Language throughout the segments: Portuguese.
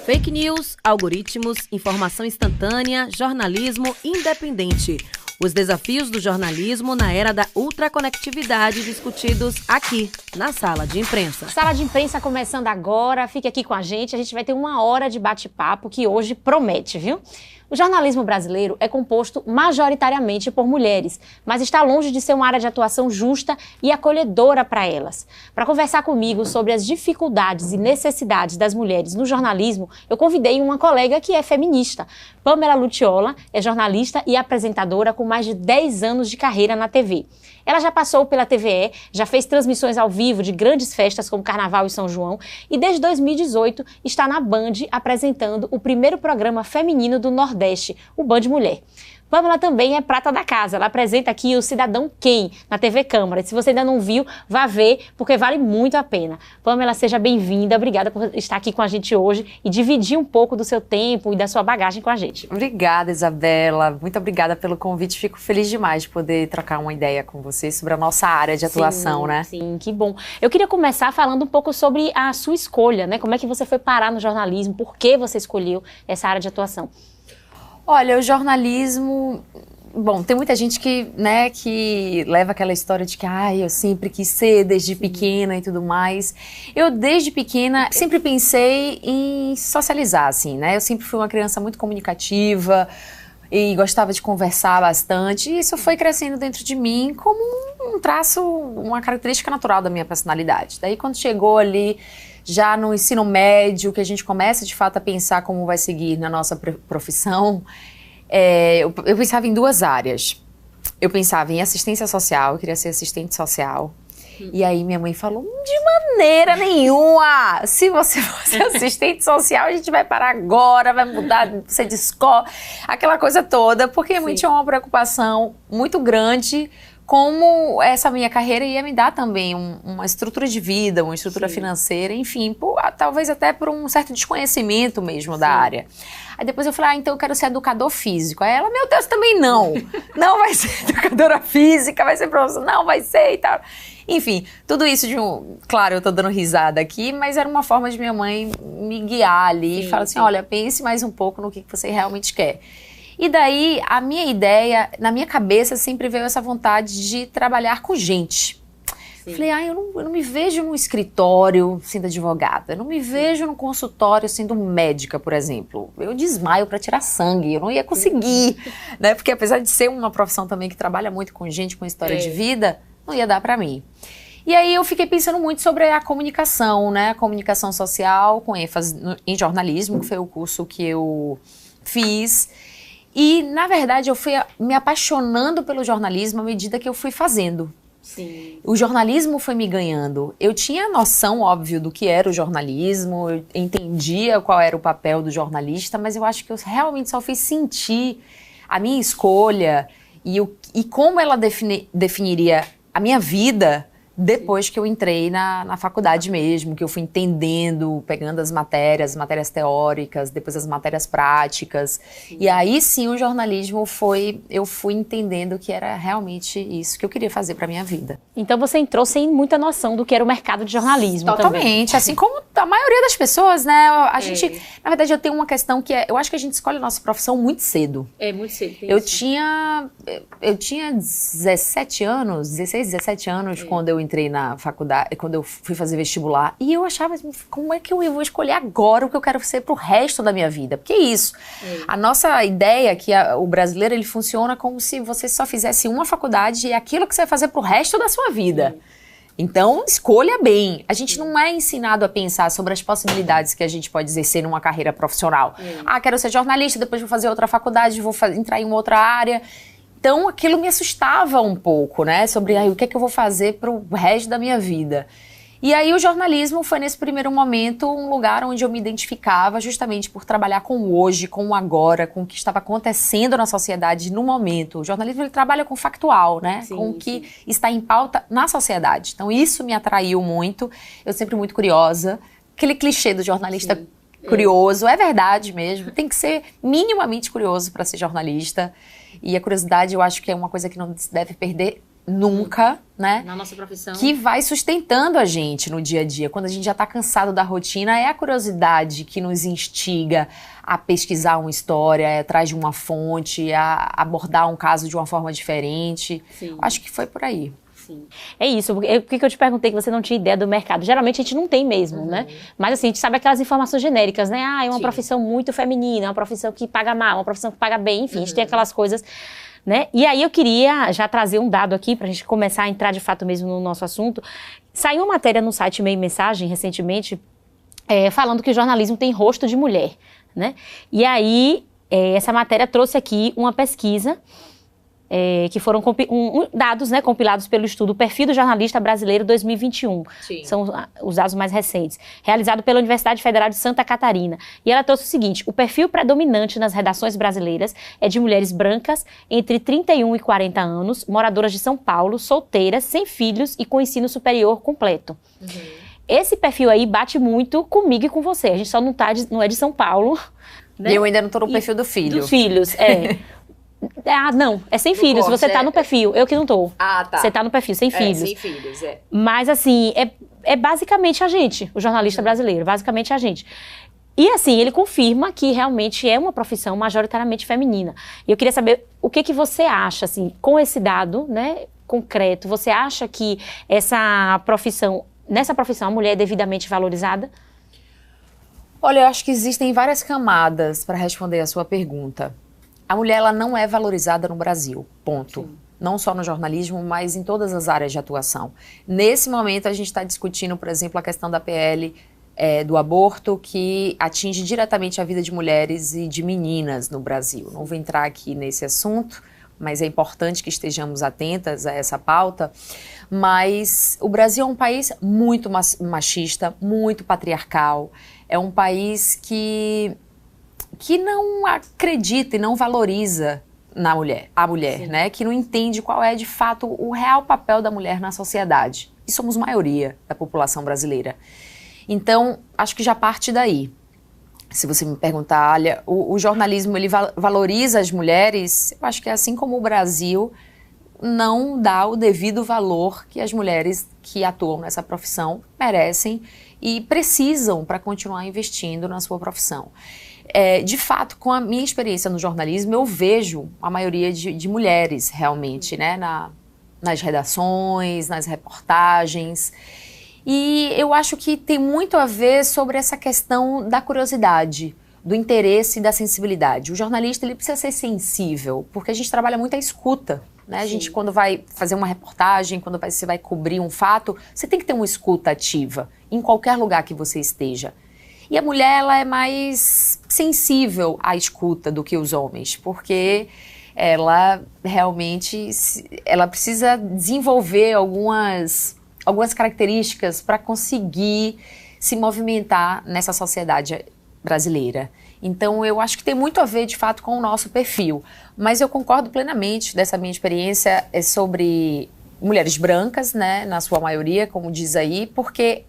Fake news, algoritmos, informação instantânea, jornalismo independente. Os desafios do jornalismo na era da ultraconectividade discutidos aqui, na Sala de Imprensa. Sala de Imprensa começando agora, fique aqui com a gente vai ter 1 hora de bate-papo que hoje promete, viu? O jornalismo brasileiro é composto majoritariamente por mulheres, mas está longe de ser uma área de atuação justa e acolhedora para elas. Para conversar comigo sobre as dificuldades e necessidades das mulheres no jornalismo, eu convidei uma colega que é feminista. Pamela Lucciola é jornalista e apresentadora com mais de 10 anos de carreira na TV. Ela já passou pela TVE, já fez transmissões ao vivo de grandes festas como Carnaval e São João e desde 2018 está na Band apresentando o primeiro programa feminino do Nordeste, o Band Mulher. Pamela também é prata da casa, ela apresenta aqui o Cidadão Quem, na TV Câmara. Se você ainda não viu, vá ver, porque vale muito a pena. Pamela, seja bem-vinda, obrigada por estar aqui com a gente hoje e dividir um pouco do seu tempo e da sua bagagem com a gente. Obrigada, Isabela, muito obrigada pelo convite, fico feliz demais de poder trocar uma ideia com você sobre a nossa área de atuação, né? Sim, que bom. Eu queria começar falando um pouco sobre a sua escolha, né? Como é que você foi parar no jornalismo, por que você escolheu essa área de atuação? Olha, o jornalismo... Bom, tem muita gente que leva aquela história de que eu sempre quis ser desde pequena e tudo mais. Eu, desde pequena, sempre pensei em socializar, assim, né? Eu sempre fui uma criança muito comunicativa e gostava de conversar bastante. E isso foi crescendo dentro de mim como um traço, uma característica natural da minha personalidade. Daí, quando chegou ali... Já no ensino médio, que a gente começa de fato a pensar como vai seguir na nossa profissão, eu pensava em 2 áreas. Eu pensava em assistência social, eu queria ser assistente social. E aí minha mãe falou, de maneira nenhuma! Se você fosse assistente social, a gente vai parar agora, vai mudar, você de escola, aquela coisa toda, porque a mãe tinha uma preocupação muito grande como essa minha carreira ia me dar também uma estrutura de vida, uma estrutura financeira, enfim, talvez até por um certo desconhecimento mesmo da área. Aí depois eu falei, então eu quero ser educador físico. Aí ela, meu Deus, também não. Não vai ser educadora física, vai ser professora, não vai ser e tal. Enfim, tudo isso claro, eu tô dando risada aqui, mas era uma forma de minha mãe me guiar ali e falar assim, olha, pense mais um pouco no que você realmente quer. E daí, a minha ideia, na minha cabeça, sempre veio essa vontade de trabalhar com gente. Falei, eu não me vejo num escritório sendo advogada, eu não me vejo num consultório sendo médica, por exemplo. Eu desmaio para tirar sangue, eu não ia conseguir, né? Porque apesar de ser uma profissão também que trabalha muito com gente, com história de vida, não ia dar para mim. E aí eu fiquei pensando muito sobre a comunicação, né? A comunicação social, com ênfase em jornalismo, que foi o curso que eu fiz. E, na verdade, eu fui me apaixonando pelo jornalismo à medida que eu fui fazendo. Sim. O jornalismo foi me ganhando. Eu tinha noção, óbvio, do que era o jornalismo, eu entendia qual era o papel do jornalista, mas eu acho que eu realmente só fiz sentir a minha escolha e como ela definiria a minha vida depois que eu entrei na faculdade mesmo, que eu fui entendendo, pegando as matérias teóricas, depois as matérias práticas. E aí sim o jornalismo eu fui entendendo que era realmente isso que eu queria fazer para minha vida. Então você entrou sem muita noção do que era o mercado de jornalismo. Totalmente, também. Assim como a maioria das pessoas, né? A gente, na verdade, eu tenho uma questão que eu acho que a gente escolhe a nossa profissão muito cedo. Muito cedo. Eu tinha 17 anos, 16, 17 anos, quando eu entrei na faculdade, quando eu fui fazer vestibular, e eu achava, como é que eu vou escolher agora o que eu quero ser pro resto da minha vida? Porque é isso. A nossa ideia é que o brasileiro, ele funciona como se você só fizesse uma faculdade e é aquilo que você vai fazer pro resto da sua vida. Então, escolha bem. A gente não é ensinado a pensar sobre as possibilidades que a gente pode exercer numa carreira profissional. Quero ser jornalista, depois vou fazer outra faculdade, vou entrar em uma outra área. Então, aquilo me assustava um pouco, né? Sobre o que é que eu vou fazer pro resto da minha vida. E aí o jornalismo foi, nesse primeiro momento, um lugar onde eu me identificava justamente por trabalhar com o hoje, com o agora, com o que estava acontecendo na sociedade no momento. O jornalismo, ele trabalha com o factual, né? Com o que está em pauta na sociedade. Então, isso me atraiu muito. Eu sempre muito curiosa. Aquele clichê do jornalista curioso, é verdade mesmo. Tem que ser minimamente curioso para ser jornalista. E a curiosidade, eu acho que é uma coisa que não se deve perder nunca, né? Na nossa profissão. Que vai sustentando a gente no dia a dia. Quando a gente já está cansado da rotina, é a curiosidade que nos instiga a pesquisar uma história, a ir atrás de uma fonte, a abordar um caso de uma forma diferente. Sim. Acho que foi por aí. Sim. É isso, por que eu te perguntei que você não tinha ideia do mercado? Geralmente a gente não tem mesmo, né? Mas assim, a gente sabe aquelas informações genéricas, né? Ah, é uma profissão muito feminina, é uma profissão que paga mal, uma profissão que paga bem, enfim, a gente tem aquelas coisas, né? E aí eu queria já trazer um dado aqui pra gente começar a entrar de fato mesmo no nosso assunto. Saiu uma matéria no site Meio Mensagem recentemente, falando que o jornalismo tem rosto de mulher, né? E aí, essa matéria trouxe aqui uma pesquisa que foram dados, né, compilados pelo estudo Perfil do Jornalista Brasileiro 2021. Sim. São os dados mais recentes. Realizado pela Universidade Federal de Santa Catarina. E ela trouxe o seguinte: o perfil predominante nas redações brasileiras é de mulheres brancas entre 31 e 40 anos, moradoras de São Paulo, solteiras, sem filhos e com ensino superior completo. Esse perfil aí bate muito comigo e com você. A gente só não é de São Paulo. Né? E eu ainda não tô no perfil do filho. Dos filhos, Ah, não, é sem filhos, corte, você tá no perfil, eu que não tô. Ah, tá. Você tá no perfil, sem filhos. Sem filhos, Mas assim, é basicamente a gente, o jornalista brasileiro, basicamente a gente. E assim, ele confirma que realmente é uma profissão majoritariamente feminina. E eu queria saber o que você acha, assim, com esse dado, né, concreto, você acha que nessa profissão a mulher é devidamente valorizada? Olha, eu acho que existem várias camadas para responder a sua pergunta. A mulher, ela não é valorizada no Brasil, ponto. Sim. Não só no jornalismo, mas em todas as áreas de atuação. Nesse momento, a gente está discutindo, por exemplo, a questão da PL do aborto, que atinge diretamente a vida de mulheres e de meninas no Brasil. Não vou entrar aqui nesse assunto, mas é importante que estejamos atentas a essa pauta. Mas o Brasil é um país muito machista, muito patriarcal. É um país que não acredita e não valoriza a mulher, né? Que não entende qual é, de fato, o real papel da mulher na sociedade. E somos maioria da população brasileira. Então, acho que já parte daí. Se você me perguntar, olha, o jornalismo, ele valoriza as mulheres? Eu acho que assim como o Brasil não dá o devido valor que as mulheres que atuam nessa profissão merecem e precisam para continuar investindo na sua profissão. De fato, com a minha experiência no jornalismo, eu vejo a maioria de mulheres realmente, né, nas redações, nas reportagens. E eu acho que tem muito a ver sobre essa questão da curiosidade, do interesse e da sensibilidade. O jornalista, ele precisa ser sensível, porque a gente trabalha muito a escuta, né? A gente, quando vai fazer uma reportagem, quando você vai cobrir um fato, você tem que ter uma escuta ativa, em qualquer lugar que você esteja. E a mulher, ela é mais sensível à escuta do que os homens, porque ela realmente ela precisa desenvolver algumas características para conseguir se movimentar nessa sociedade brasileira. Então, eu acho que tem muito a ver, de fato, com o nosso perfil. Mas eu concordo plenamente dessa minha experiência sobre mulheres brancas, né, na sua maioria, como diz aí, porque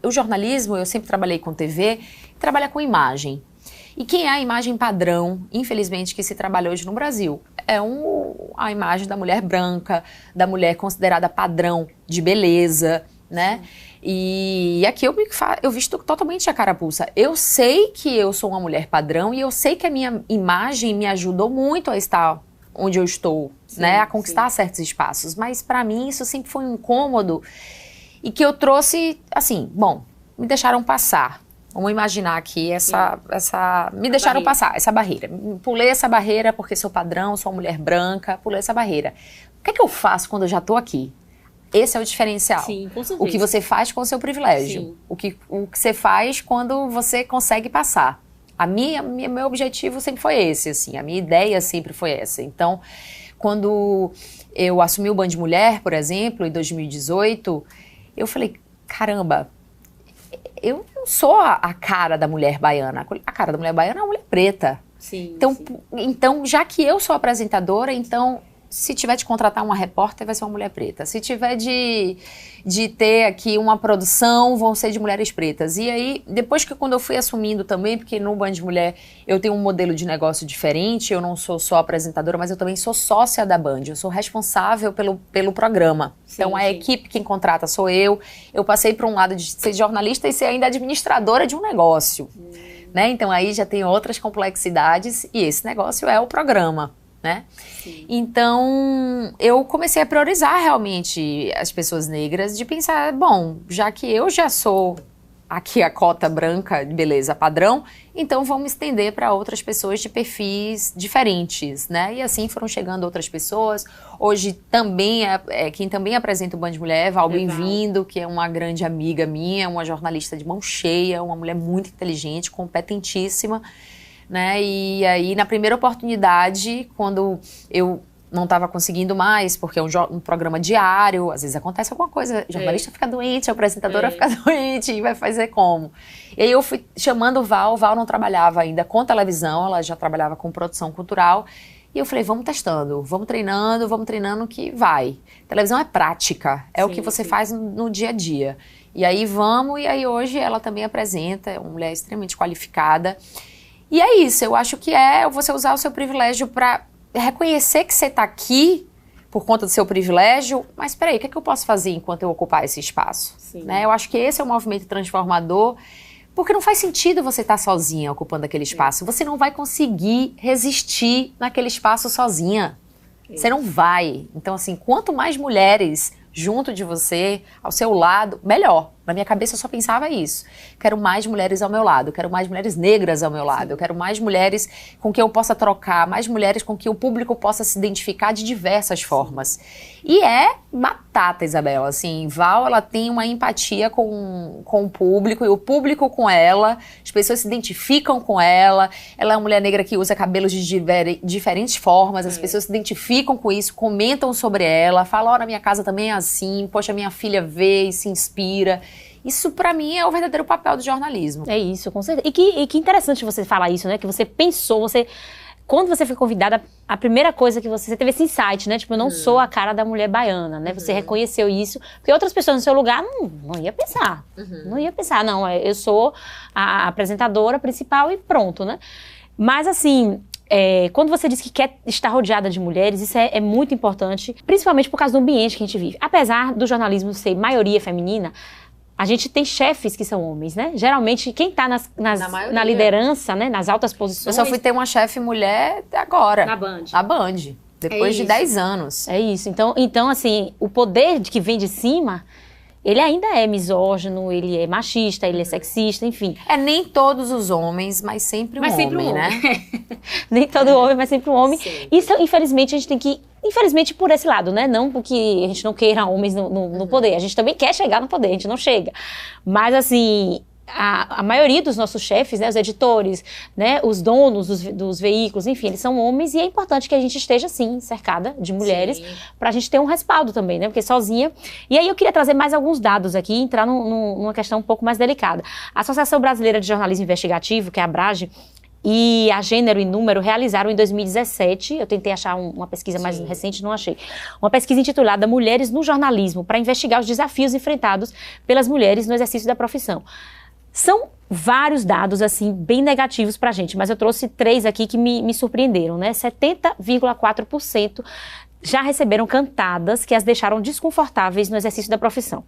o jornalismo, eu sempre trabalhei com TV, trabalha com imagem. E quem é a imagem padrão, infelizmente, que se trabalha hoje no Brasil? É a imagem da mulher branca, da mulher considerada padrão de beleza, né? E aqui eu visto totalmente a carapuça. Eu sei que eu sou uma mulher padrão e eu sei que a minha imagem me ajudou muito a estar onde eu estou, sim, né? A conquistar certos espaços. Mas para mim isso sempre foi um incômodo e que eu trouxe, assim, bom, me deixaram passar. Vamos imaginar aqui me deixaram passar essa barreira. Pulei essa barreira porque sou padrão, sou uma mulher branca, pulei essa barreira. O que é que eu faço quando eu já estou aqui? Esse é o diferencial. Sim, com certeza. O que você faz com o seu privilégio. O que você faz quando você consegue passar. Meu objetivo sempre foi esse, assim. A minha ideia sempre foi essa. Então, quando eu assumi o Band Mulher, por exemplo, em 2018, eu falei, caramba, eu não sou a cara da mulher baiana. A cara da mulher baiana é uma mulher preta. Sim, então, já que eu sou apresentadora, então se tiver de contratar uma repórter, vai ser uma mulher preta. Se tiver de ter aqui uma produção, vão ser de mulheres pretas. E aí, depois que quando eu fui assumindo também, porque no Band Mulher eu tenho um modelo de negócio diferente, eu não sou só apresentadora, mas eu também sou sócia da Band, eu sou responsável pelo programa. Sim, então a equipe quem contrata sou eu passei para um lado de ser jornalista e ser ainda administradora de um negócio. Né? Então aí já tem outras complexidades e esse negócio é o programa. Né? Então, eu comecei a priorizar realmente as pessoas negras, de pensar, bom, já que eu já sou aqui a cota branca, beleza, padrão, então vamos estender para outras pessoas de perfis diferentes, né? E assim foram chegando outras pessoas. Hoje também, quem também apresenta o Band Mulher é Val Bem-vindo, que é uma grande amiga minha, uma jornalista de mão cheia, uma mulher muito inteligente, competentíssima, né? E aí, na primeira oportunidade, quando eu não estava conseguindo mais, porque é um programa diário, às vezes acontece alguma coisa, o jornalista fica doente, a apresentadora fica doente, e vai fazer como? E aí eu fui chamando Val não trabalhava ainda com televisão, ela já trabalhava com produção cultural, e eu falei, vamos testando, vamos treinando que vai. Televisão é prática, é o que você faz no dia a dia. E aí e aí hoje ela também apresenta, é uma mulher extremamente qualificada. E é isso, eu acho que você usar o seu privilégio para reconhecer que você está aqui por conta do seu privilégio, mas peraí, o que é que eu posso fazer enquanto eu ocupar esse espaço? Né? Eu acho que esse é o movimento transformador, porque não faz sentido você estar sozinha ocupando aquele espaço. Você não vai conseguir resistir naquele espaço sozinha. Você não vai. Então, assim, quanto mais mulheres junto de você, ao seu lado, melhor. Na minha cabeça eu só pensava isso. Quero mais mulheres ao meu lado, quero mais mulheres negras ao meu lado, eu quero mais mulheres com quem eu possa trocar, mais mulheres com quem o público possa se identificar de diversas formas. E é batata, Isabela, assim, Val, ela tem uma empatia com o público e o público com ela, as pessoas se identificam com ela, ela é uma mulher negra que usa cabelos de diferentes formas, as pessoas se identificam com isso, comentam sobre ela, falam, ó, na minha casa também é assim, poxa, minha filha vê e se inspira. Isso, pra mim, é o verdadeiro papel do jornalismo. É isso, com certeza. E que interessante você falar isso, né? Que você pensou, quando você foi convidada, a primeira coisa que você teve esse insight, né? Tipo, eu não sou a cara da mulher baiana, né? Você reconheceu isso, porque outras pessoas no seu lugar não ia pensar. Não ia pensar, não, eu sou a apresentadora principal e pronto, né? Mas, assim, quando você diz que quer estar rodeada de mulheres, isso é muito importante, principalmente por causa do ambiente que a gente vive. Apesar do jornalismo ser maioria feminina, a gente tem chefes que são homens, né? Geralmente, quem tá na liderança, né? Nas altas posições... Eu só fui ter uma chefe mulher agora. Na Band. Na Band. Depois de 10 anos. É isso. Então, assim, o poder que vem de cima, ele ainda é misógino, ele é machista, ele é sexista, enfim. Nem todos os homens, mas sempre um homem, né? Nem todo homem, mas sempre um homem. Sim. Isso, infelizmente, a gente tem que... Infelizmente, por esse lado, né? Não porque a gente não queira homens no poder. A gente também quer chegar no poder, a gente não chega. Mas, assim, a maioria dos nossos chefes, né? Os editores, né? Os donos dos veículos, enfim, eles são homens. E é importante que a gente esteja, assim, cercada de mulheres, pra gente ter um respaldo também, né? Porque sozinha... E aí eu queria trazer mais alguns dados aqui e entrar numa questão um pouco mais delicada. A Associação Brasileira de Jornalismo Investigativo, que é a ABRAGE, e a Gênero e Número realizaram em 2017, eu tentei achar uma pesquisa mais recente, não achei, uma pesquisa intitulada Mulheres no Jornalismo, para investigar os desafios enfrentados pelas mulheres no exercício da profissão. São vários dados, assim, bem negativos pra gente, mas eu trouxe 3 aqui que me surpreenderam, né? 70,4% já receberam cantadas que as deixaram desconfortáveis no exercício da profissão.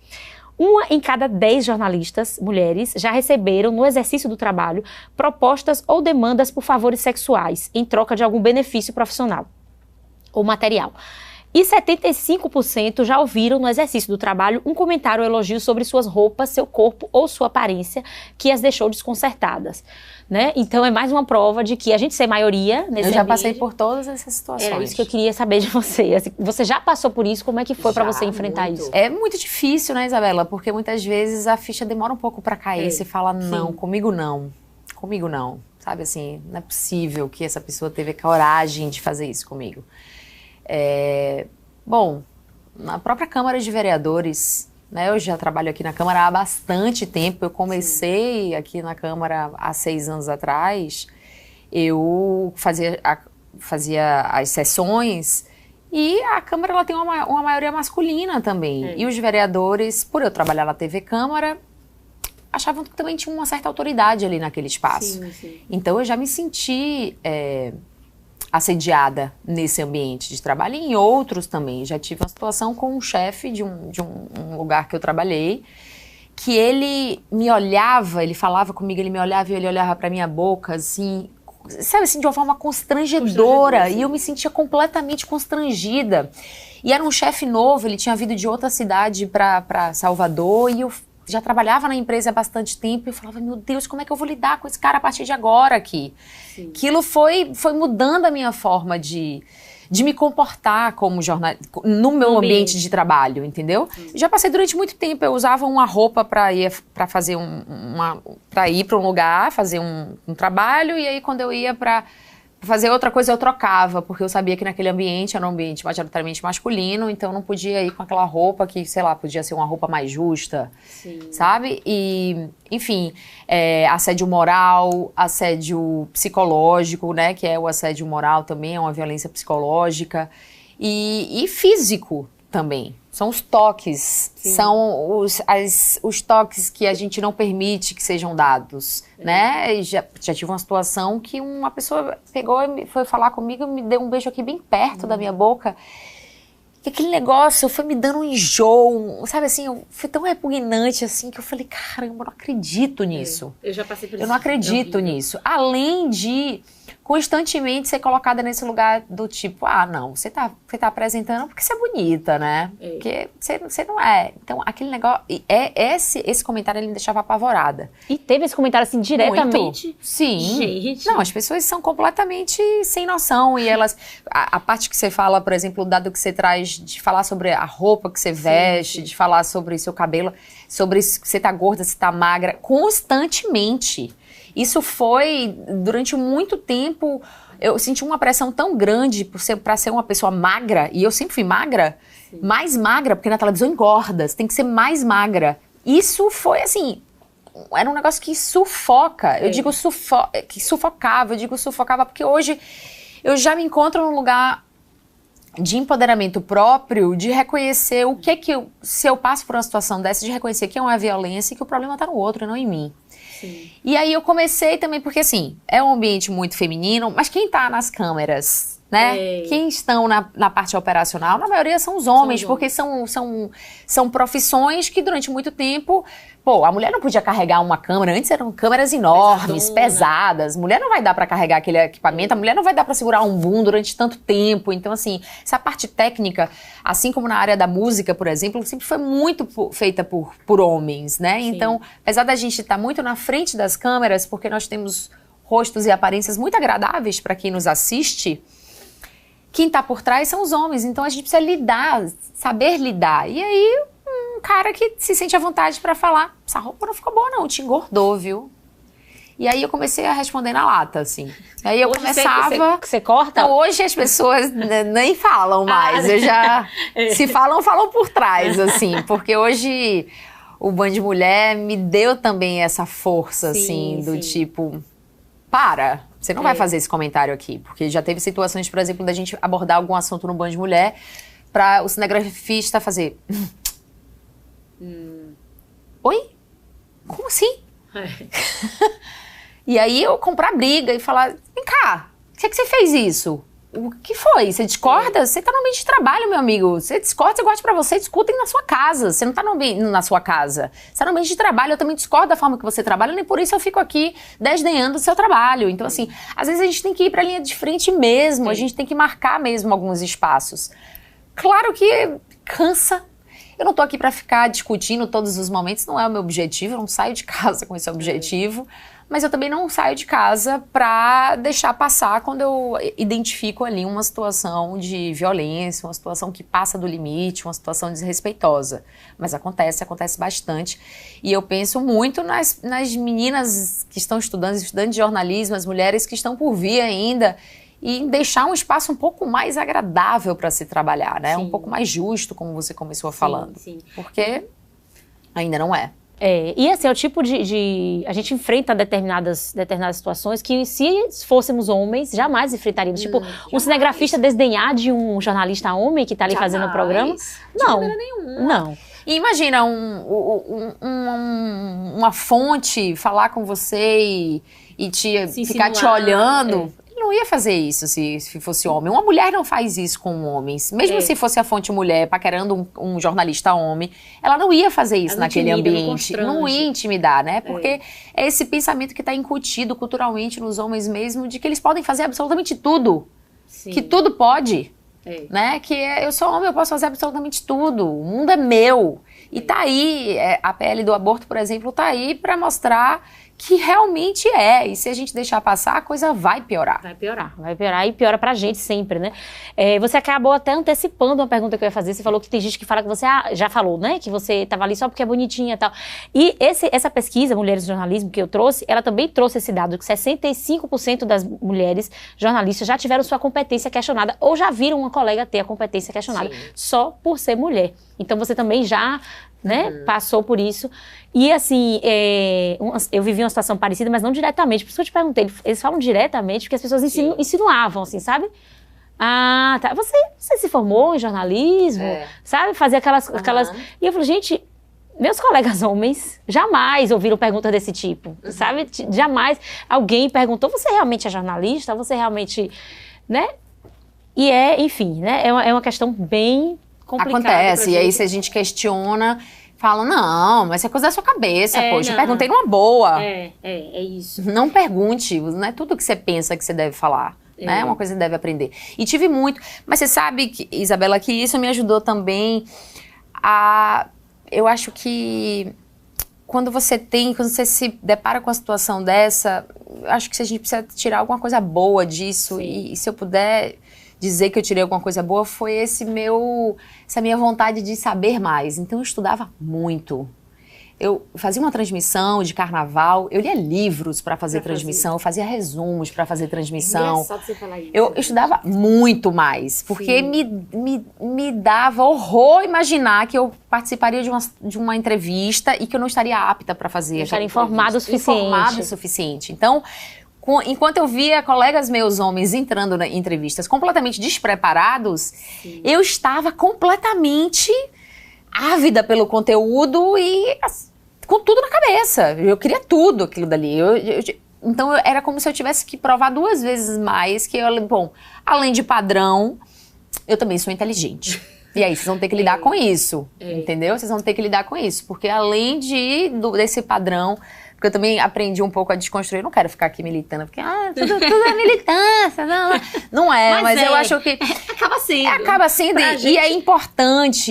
1 em cada 10 jornalistas, mulheres, já receberam, no exercício do trabalho, propostas ou demandas por favores sexuais, em troca de algum benefício profissional ou material. E 75% já ouviram, no exercício do trabalho, um comentário ou elogio sobre suas roupas, seu corpo ou sua aparência, que as deixou desconcertadas. Né? Então, é mais uma prova de que a gente ser maioria nesse Eu já passei por todas essas situações. É isso que eu queria saber de você. Assim, você já passou por isso? Como é que foi para você enfrentar muito. isso? É muito difícil, né, Isabela? Porque muitas vezes a ficha demora um pouco para cair. Você fala, não, comigo não. Comigo não. Sabe assim, não é possível que essa pessoa teve a coragem de fazer isso comigo. Bom, na própria Câmara de Vereadores, né, eu já trabalho aqui na Câmara há bastante tempo. Eu comecei aqui na Câmara há 6 anos atrás. Eu fazia as sessões E a Câmara ela tem uma maioria masculina também. E os vereadores, por eu trabalhar na TV Câmara, achavam que também tinha uma certa autoridade ali naquele espaço. Sim. Então eu já me senti assediada nesse ambiente de trabalho e em outros também. Já tive uma situação com um chefe de um lugar que eu trabalhei, que ele me olhava, ele falava comigo, ele me olhava e ele olhava pra minha boca, assim, sabe assim, de uma forma constrangedora. E eu me sentia completamente constrangida. E era um chefe novo, ele tinha vindo de outra cidade pra Salvador e eu já trabalhava na empresa há bastante tempo e eu falava, meu Deus, como é que eu vou lidar com esse cara a partir de agora aqui? Sim. Aquilo foi mudando a minha forma de me comportar como jornalista, no meu ambiente de trabalho, entendeu? Já passei durante muito tempo, eu usava uma roupa para ir para um lugar, fazer um trabalho, e aí quando eu ia para fazer outra coisa eu trocava, porque eu sabia que naquele ambiente era um ambiente majoritariamente masculino, então eu não podia ir com aquela roupa que, sei lá, podia ser uma roupa mais justa, sabe? E, enfim, assédio moral, assédio psicológico, né, que é o assédio moral também, é uma violência psicológica, e físico também. São os toques, são os toques que a gente não permite que sejam dados, né? E já tive uma situação que uma pessoa pegou e foi falar comigo e me deu um beijo aqui bem perto da minha boca. E aquele negócio foi me dando um enjoo, sabe assim, foi tão repugnante assim que eu falei, caramba, eu não acredito nisso. Eu já passei por isso. Eu não acredito nisso. Além de constantemente ser colocada nesse lugar do tipo, não, você tá apresentando porque você é bonita, né? Porque você não é. Então, aquele negócio, esse comentário ele me deixava apavorada. E teve esse comentário assim diretamente? Muito. Sim. Gente. Não, as pessoas são completamente sem noção e elas, a parte que você fala, por exemplo, o dado que você traz de falar sobre a roupa que você veste, de falar sobre seu cabelo, sobre se você tá gorda, se tá magra, constantemente. Isso foi, durante muito tempo, eu senti uma pressão tão grande pra ser uma pessoa magra, e eu sempre fui magra, mais magra, porque na televisão engorda, você tem que ser mais magra. Isso foi assim, era um negócio que sufoca, eu digo que sufocava, porque hoje eu já me encontro num lugar de empoderamento próprio, de reconhecer o que se eu passo por uma situação dessa, de reconhecer que é uma violência e que o problema tá no outro e não em mim. Sim. E aí eu comecei também, porque assim, é um ambiente muito feminino, mas quem tá nas câmeras, né? Quem estão na parte operacional, na maioria são os homens, porque são profissões que durante muito tempo, a mulher não podia carregar uma câmera, antes eram câmeras enormes, pesadas, mulher não vai dar pra carregar aquele equipamento, a mulher não vai dar pra segurar um boom durante tanto tempo, então assim, essa parte técnica, assim como na área da música, por exemplo, sempre foi muito feita por homens, né? Sim. Então, apesar da gente estar muito na frente das câmeras, porque nós temos rostos e aparências muito agradáveis pra quem nos assiste, quem tá por trás são os homens, então a gente precisa saber lidar. E aí, um cara que se sente à vontade pra falar, essa roupa não ficou boa não, te engordou, viu? E aí eu comecei a responder na lata, assim. Aí eu hoje começava... Você corta? Então, hoje as pessoas nem falam mais, se falam por trás, assim, porque hoje o Band Mulher me deu também essa força, assim, do tipo, você não vai fazer esse comentário aqui, porque já teve situações, por exemplo, da gente abordar algum assunto no Band Mulher pra o cinegrafista fazer... Oi? Como assim? E aí eu comprar briga e falar, vem cá, por que você fez isso? O que foi? Você discorda? Você tá no ambiente de trabalho, meu amigo. Você discorda, você gosta pra você, discutem na sua casa. Você não tá na sua casa. Você tá no ambiente de trabalho, eu também discordo da forma que você trabalha, nem por isso eu fico aqui desdenhando do seu trabalho. Então, assim, às vezes a gente tem que ir pra linha de frente mesmo, a gente tem que marcar mesmo alguns espaços. Claro que cansa. Eu não tô aqui pra ficar discutindo todos os momentos, não é o meu objetivo, eu não saio de casa com esse objetivo. Mas eu também não saio de casa pra deixar passar quando eu identifico ali uma situação de violência, uma situação que passa do limite, uma situação desrespeitosa. Mas acontece bastante. E eu penso muito nas meninas que estão estudantes de jornalismo, as mulheres que estão por vir ainda, e em deixar um espaço um pouco mais agradável para se trabalhar, né? Um pouco mais justo, como você começou falando. Porque ainda não é. E assim, é o tipo a gente enfrenta determinadas situações que, se fôssemos homens, jamais enfrentaríamos. Tipo, um cinegrafista desdenhar de um jornalista homem que tá ali fazendo o programa. Não. De maneira nenhuma. Não. E imagina uma fonte falar com você e ficar te olhando. Ele não ia fazer isso se fosse homem. Uma mulher não faz isso com homens. Mesmo se fosse a fonte mulher paquerando um jornalista homem, ela não ia fazer isso naquele ambiente. Não ia intimidar, né? Porque é esse pensamento que está incutido culturalmente nos homens mesmo, de que eles podem fazer absolutamente tudo. Sim. Que tudo pode. Né? Que eu sou homem, eu posso fazer absolutamente tudo. O mundo é meu. E tá aí, a PL do aborto, por exemplo, tá aí para mostrar que realmente e se a gente deixar passar, a coisa vai piorar. Vai piorar e piora pra gente sempre, né? Você acabou até antecipando uma pergunta que eu ia fazer. Você falou que tem gente que fala que você já falou, né? Que você tava ali só porque é bonitinha e tal. E essa pesquisa, Mulheres no Jornalismo, que eu trouxe, ela também trouxe esse dado que 65% das mulheres jornalistas já tiveram sua competência questionada ou já viram uma colega ter a competência questionada só por ser mulher. Então você também já passou por isso. E assim, eu vivi uma situação parecida, mas não diretamente. Por isso que eu te perguntei, eles falam diretamente porque as pessoas insinuavam, assim, sabe? Ah, tá. Você se formou em jornalismo, sabe? Fazia aquelas... E eu falei, gente, meus colegas homens jamais ouviram perguntas desse tipo, sabe? Jamais alguém perguntou, você realmente é jornalista? Você realmente... né? E enfim, né? É uma questão bem complicada. Acontece, e aí se a gente questiona... Falam, não, mas isso é coisa da sua cabeça, poxa, eu perguntei numa boa. É isso. Não pergunte, não é tudo que você pensa que você deve falar, né? É uma coisa que você deve aprender. E tive muito, mas você sabe, Isabela, que isso me ajudou também eu acho que quando você se depara com uma situação dessa, eu acho que a gente precisa tirar alguma coisa boa disso. E se eu puder dizer que eu tirei alguma coisa boa, foi essa minha vontade de saber mais. Então eu estudava muito. Eu fazia uma transmissão de carnaval, eu lia livros para fazer transmissão, eu fazia resumos para fazer transmissão. É engraçado você falar isso. Eu estudava muito mais, porque me dava horror imaginar que eu participaria de uma entrevista e que eu não estaria apta para fazer. Não estaria informado o suficiente. Então, enquanto eu via colegas meus homens entrando em entrevistas completamente despreparados, eu estava completamente ávida pelo conteúdo e com tudo na cabeça. Eu queria tudo aquilo dali. Então era como se eu tivesse que provar 2 vezes mais que além de padrão, eu também sou inteligente. E aí vocês vão ter que lidar com isso, entendeu? Vocês vão ter que lidar com isso, porque além desse padrão... Porque eu também aprendi um pouco a desconstruir. Eu não quero ficar aqui militando, porque tudo é militância. Não é, mas eu acho que... Acaba sendo. E é importante,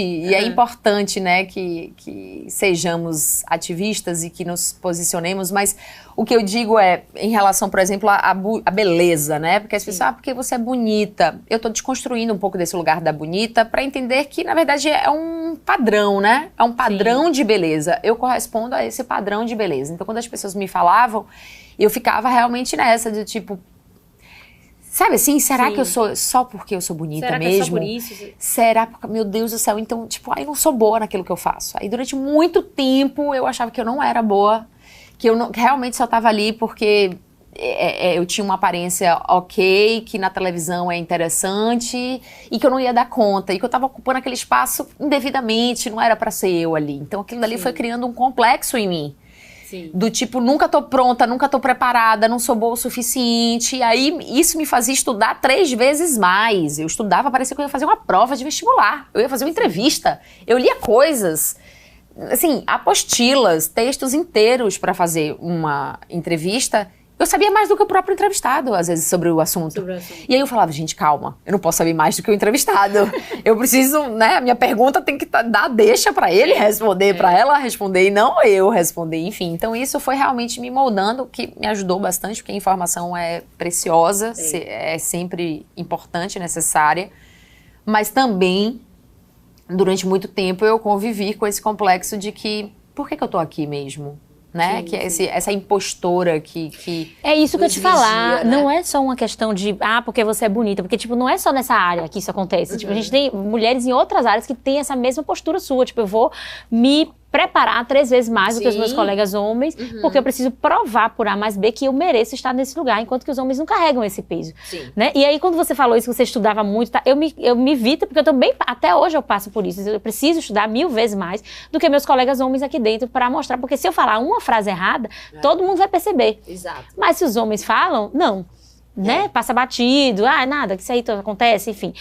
né, que sejamos ativistas e que nos posicionemos. Mas o que eu digo em relação, por exemplo, à beleza, né? Porque as pessoas, porque você é bonita. Eu tô desconstruindo um pouco desse lugar da bonita para entender que, na verdade, é um padrão, né? É um padrão de beleza. Eu correspondo a esse padrão de beleza. Então, quando as pessoas me falavam, eu ficava realmente nessa, de tipo... Sabe assim, será que eu sou só porque eu sou bonita será mesmo? Que é só por isso? Será? Meu Deus do céu, então, tipo, eu não sou boa naquilo que eu faço. Aí, durante muito tempo, eu achava que eu não era boa, que eu realmente só tava ali porque eu tinha uma aparência ok, que na televisão é interessante e que eu não ia dar conta, e que eu tava ocupando aquele espaço indevidamente, não era pra ser eu ali. Então, aquilo dali foi criando um complexo em mim. Do tipo, nunca tô pronta, nunca tô preparada, não sou boa o suficiente. E aí, isso me fazia estudar 3 vezes mais. Eu estudava, parecia que eu ia fazer uma prova de vestibular. Eu ia fazer uma entrevista. Eu lia coisas, assim, apostilas, textos inteiros para fazer uma entrevista. Eu sabia mais do que o próprio entrevistado, às vezes, sobre o assunto. E aí eu falava, gente, calma, eu não posso saber mais do que o entrevistado. Eu preciso, né, a minha pergunta tem que dar deixa pra ele responder, pra ela responder, e não eu responder, enfim. Então isso foi realmente me moldando, que me ajudou bastante, porque a informação é preciosa, é sempre importante, necessária. Mas também, durante muito tempo, eu convivi com esse complexo de que, por que eu tô aqui mesmo? Né? Que é essa impostora que é isso que eu te falar, né? Não é só uma questão de, porque você é bonita, porque, tipo, não é só nessa área que isso acontece. Tipo, a gente tem mulheres em outras áreas que têm essa mesma postura sua, tipo, eu vou me preparar 3 vezes mais do que os meus Sim. colegas homens, porque eu preciso provar por A mais B que eu mereço estar nesse lugar, enquanto que os homens não carregam esse peso. Sim. Né? E aí, quando você falou isso, que você estudava muito, tá? eu me evito, porque eu também, até hoje eu passo por isso. Eu preciso estudar 1000 vezes mais do que meus colegas homens aqui dentro para mostrar, porque se eu falar uma frase errada, todo mundo vai perceber. Exato. Mas se os homens falam, não. Né? Passa batido, nada, que isso aí acontece, enfim.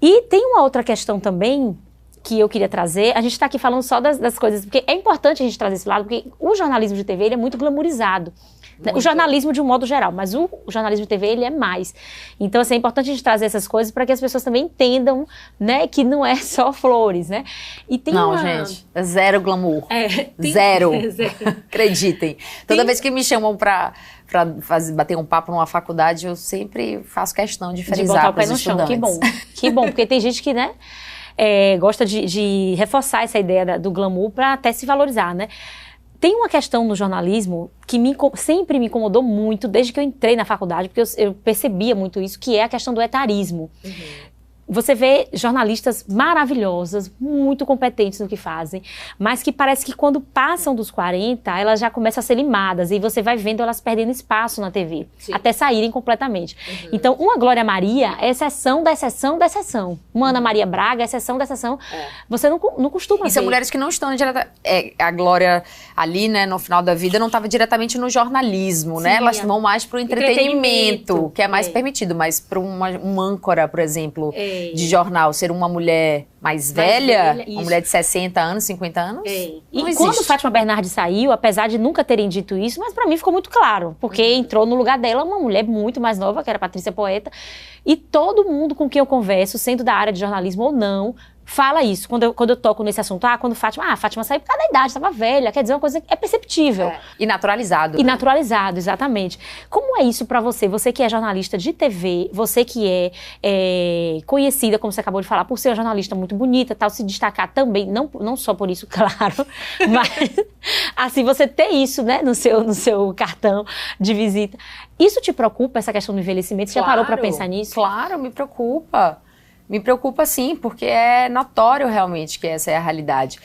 E tem uma outra questão também que eu queria trazer. A gente está aqui falando só das coisas, porque é importante a gente trazer esse lado, porque o jornalismo de TV ele é muito glamourizado. Muito. O jornalismo de um modo geral, mas o jornalismo de TV ele é mais. Então, assim, é importante a gente trazer essas coisas para que as pessoas também entendam, né, que não é só flores, né? E tem Gente, é zero glamour. Tem... Zero. Acreditem. Toda vez que me chamam pra bater um papo numa faculdade, eu sempre faço questão de frisar botar o pé pros no chão, estudantes. que bom, porque tem gente que, né, gosta de reforçar essa ideia do glamour para até se valorizar, né? Tem uma questão no jornalismo que sempre me incomodou muito desde que eu entrei na faculdade, porque eu percebia muito isso, que é a questão do etarismo. Você vê jornalistas maravilhosas, muito competentes no que fazem, mas que parece que quando passam dos 40, elas já começam a ser limadas, e você vai vendo elas perdendo espaço na TV, até saírem completamente. Então, uma Glória Maria é exceção da exceção da exceção. Uma Ana Maria Braga é exceção da exceção. Você não costuma ver. E são mulheres que não estão a Glória ali, né, no final da vida, não estava diretamente no jornalismo, né? Elas vão mais pro entretenimento, que é mais permitido, mas para uma âncora, por exemplo, de jornal, ser uma mulher mais velha, uma mulher de 60 anos, 50 anos, E não quando existe. Fátima Bernardes saiu, apesar de nunca terem dito isso, mas pra mim ficou muito claro, porque entrou no lugar dela uma mulher muito mais nova, que era Patrícia Poeta, e todo mundo com quem eu converso, sendo da área de jornalismo ou não, fala isso, quando eu toco nesse assunto. Quando Fátima saiu por causa da idade, estava velha, quer dizer, uma coisa que é perceptível. E naturalizado. E naturalizado, exatamente. Como é isso pra você? Você que é jornalista de TV, você que é conhecida, como você acabou de falar, por ser uma jornalista muito bonita, tal, se destacar também, não só por isso, claro, mas assim, você ter isso, né, no seu cartão de visita. Isso te preocupa, essa questão do envelhecimento? Você já parou pra pensar nisso? Claro, me preocupa. Me preocupa sim, porque é notório realmente que essa é a realidade.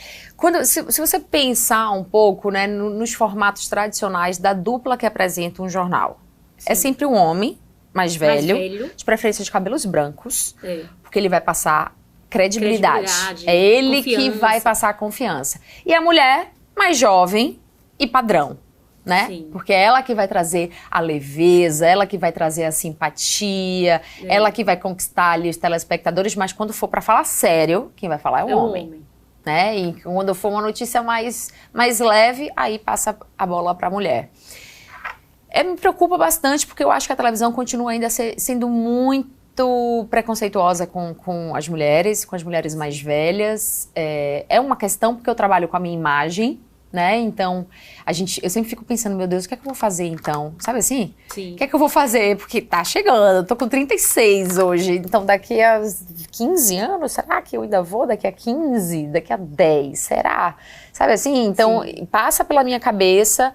Se você pensar um pouco, né, nos formatos tradicionais da dupla que apresenta um jornal, é sempre um homem mais velho, de preferência de cabelos brancos, porque ele vai passar credibilidade. É ele que vai passar a confiança. E a mulher mais jovem e padrão. Né? Sim. Porque é ela que vai trazer a leveza, ela que vai trazer a simpatia, ela que vai conquistar ali os telespectadores, mas quando for pra falar sério, quem vai falar é o homem. Né? E quando for uma notícia mais leve, aí passa a bola pra mulher. Me preocupa bastante, porque eu acho que a televisão continua ainda sendo muito preconceituosa com as mulheres mais velhas. É uma questão porque eu trabalho com a minha imagem, né? Então, eu sempre fico pensando, meu Deus, o que é que eu vou fazer então? Sabe assim? Sim. O que é que eu vou fazer? Porque tá chegando, eu tô com 36 hoje, então daqui a 15 anos, será que eu ainda vou? Daqui a 15? Daqui a 10? Será? Sabe assim? Então, passa pela minha cabeça,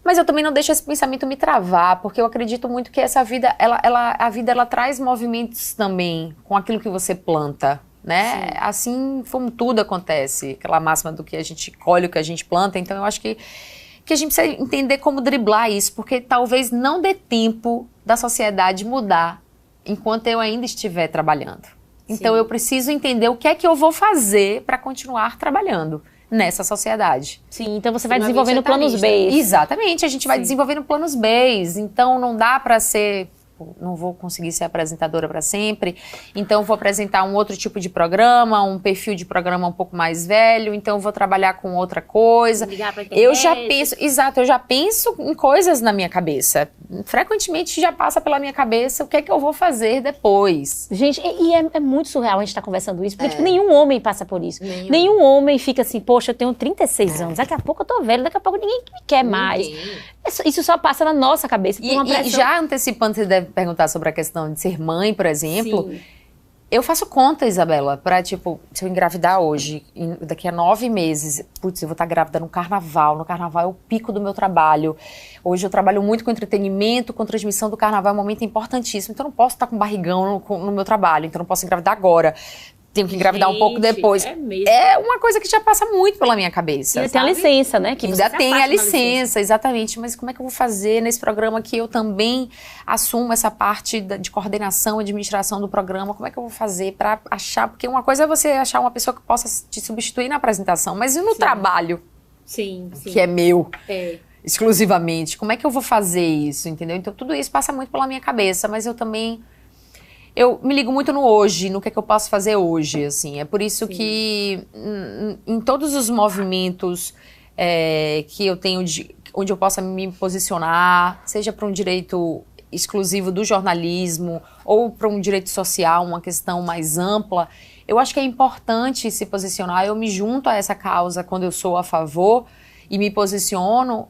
mas eu também não deixo esse pensamento me travar, porque eu acredito muito que essa vida, a vida traz movimentos também com aquilo que você planta. Né? Assim como tudo acontece, aquela máxima do que a gente colhe, o que a gente planta. Então eu acho que a gente precisa entender como driblar isso, porque talvez não dê tempo da sociedade mudar enquanto eu ainda estiver trabalhando. Então eu preciso entender o que é que eu vou fazer para continuar trabalhando nessa sociedade. Sim, então você vai desenvolvendo planos B. Exatamente, a gente vai desenvolvendo planos B. Então não dá para ser... não vou conseguir ser apresentadora para sempre, então vou apresentar um outro tipo de programa, um perfil de programa um pouco mais velho, então vou trabalhar com outra coisa. Ligar pra internet. Eu já penso em coisas na minha cabeça. Frequentemente já passa pela minha cabeça o que é que eu vou fazer depois. Gente, é muito surreal a gente estar conversando isso, porque tipo, nenhum homem passa por isso. Nenhum homem fica assim, poxa, eu tenho 36 anos, daqui a pouco eu tô velho, daqui a pouco ninguém me quer mais. Isso só passa na nossa cabeça. E já antecipando, você deve perguntar sobre a questão de ser mãe, por exemplo. Sim. Eu faço conta, Isabela, pra, tipo, se eu engravidar hoje, daqui a 9 meses, putz, eu vou estar grávida no carnaval. No carnaval é o pico do meu trabalho. Hoje eu trabalho muito com entretenimento, com transmissão do carnaval, é um momento importantíssimo. Então eu não posso estar com barrigão no meu trabalho, então eu não posso engravidar agora. tenho que engravidar um pouco depois. É mesmo. É uma coisa que já passa muito pela minha cabeça. Ainda tem a licença, né? Que Ainda tem a licença, exatamente. Mas como é que eu vou fazer nesse programa que eu também assumo essa parte de coordenação, administração do programa? Como é que eu vou fazer para achar? Porque uma coisa é você achar uma pessoa que possa te substituir na apresentação, mas e no trabalho? Sim. Que é meu. Exclusivamente. Como é que eu vou fazer isso, entendeu? Então tudo isso passa muito pela minha cabeça, mas eu também... Eu me ligo muito no hoje, no que é que eu posso fazer hoje, assim. É por isso que em todos os movimentos que eu tenho, onde eu possa me posicionar, seja para um direito exclusivo do jornalismo ou para um direito social, uma questão mais ampla, eu acho que é importante se posicionar. Eu me junto a essa causa quando eu sou a favor e me posiciono,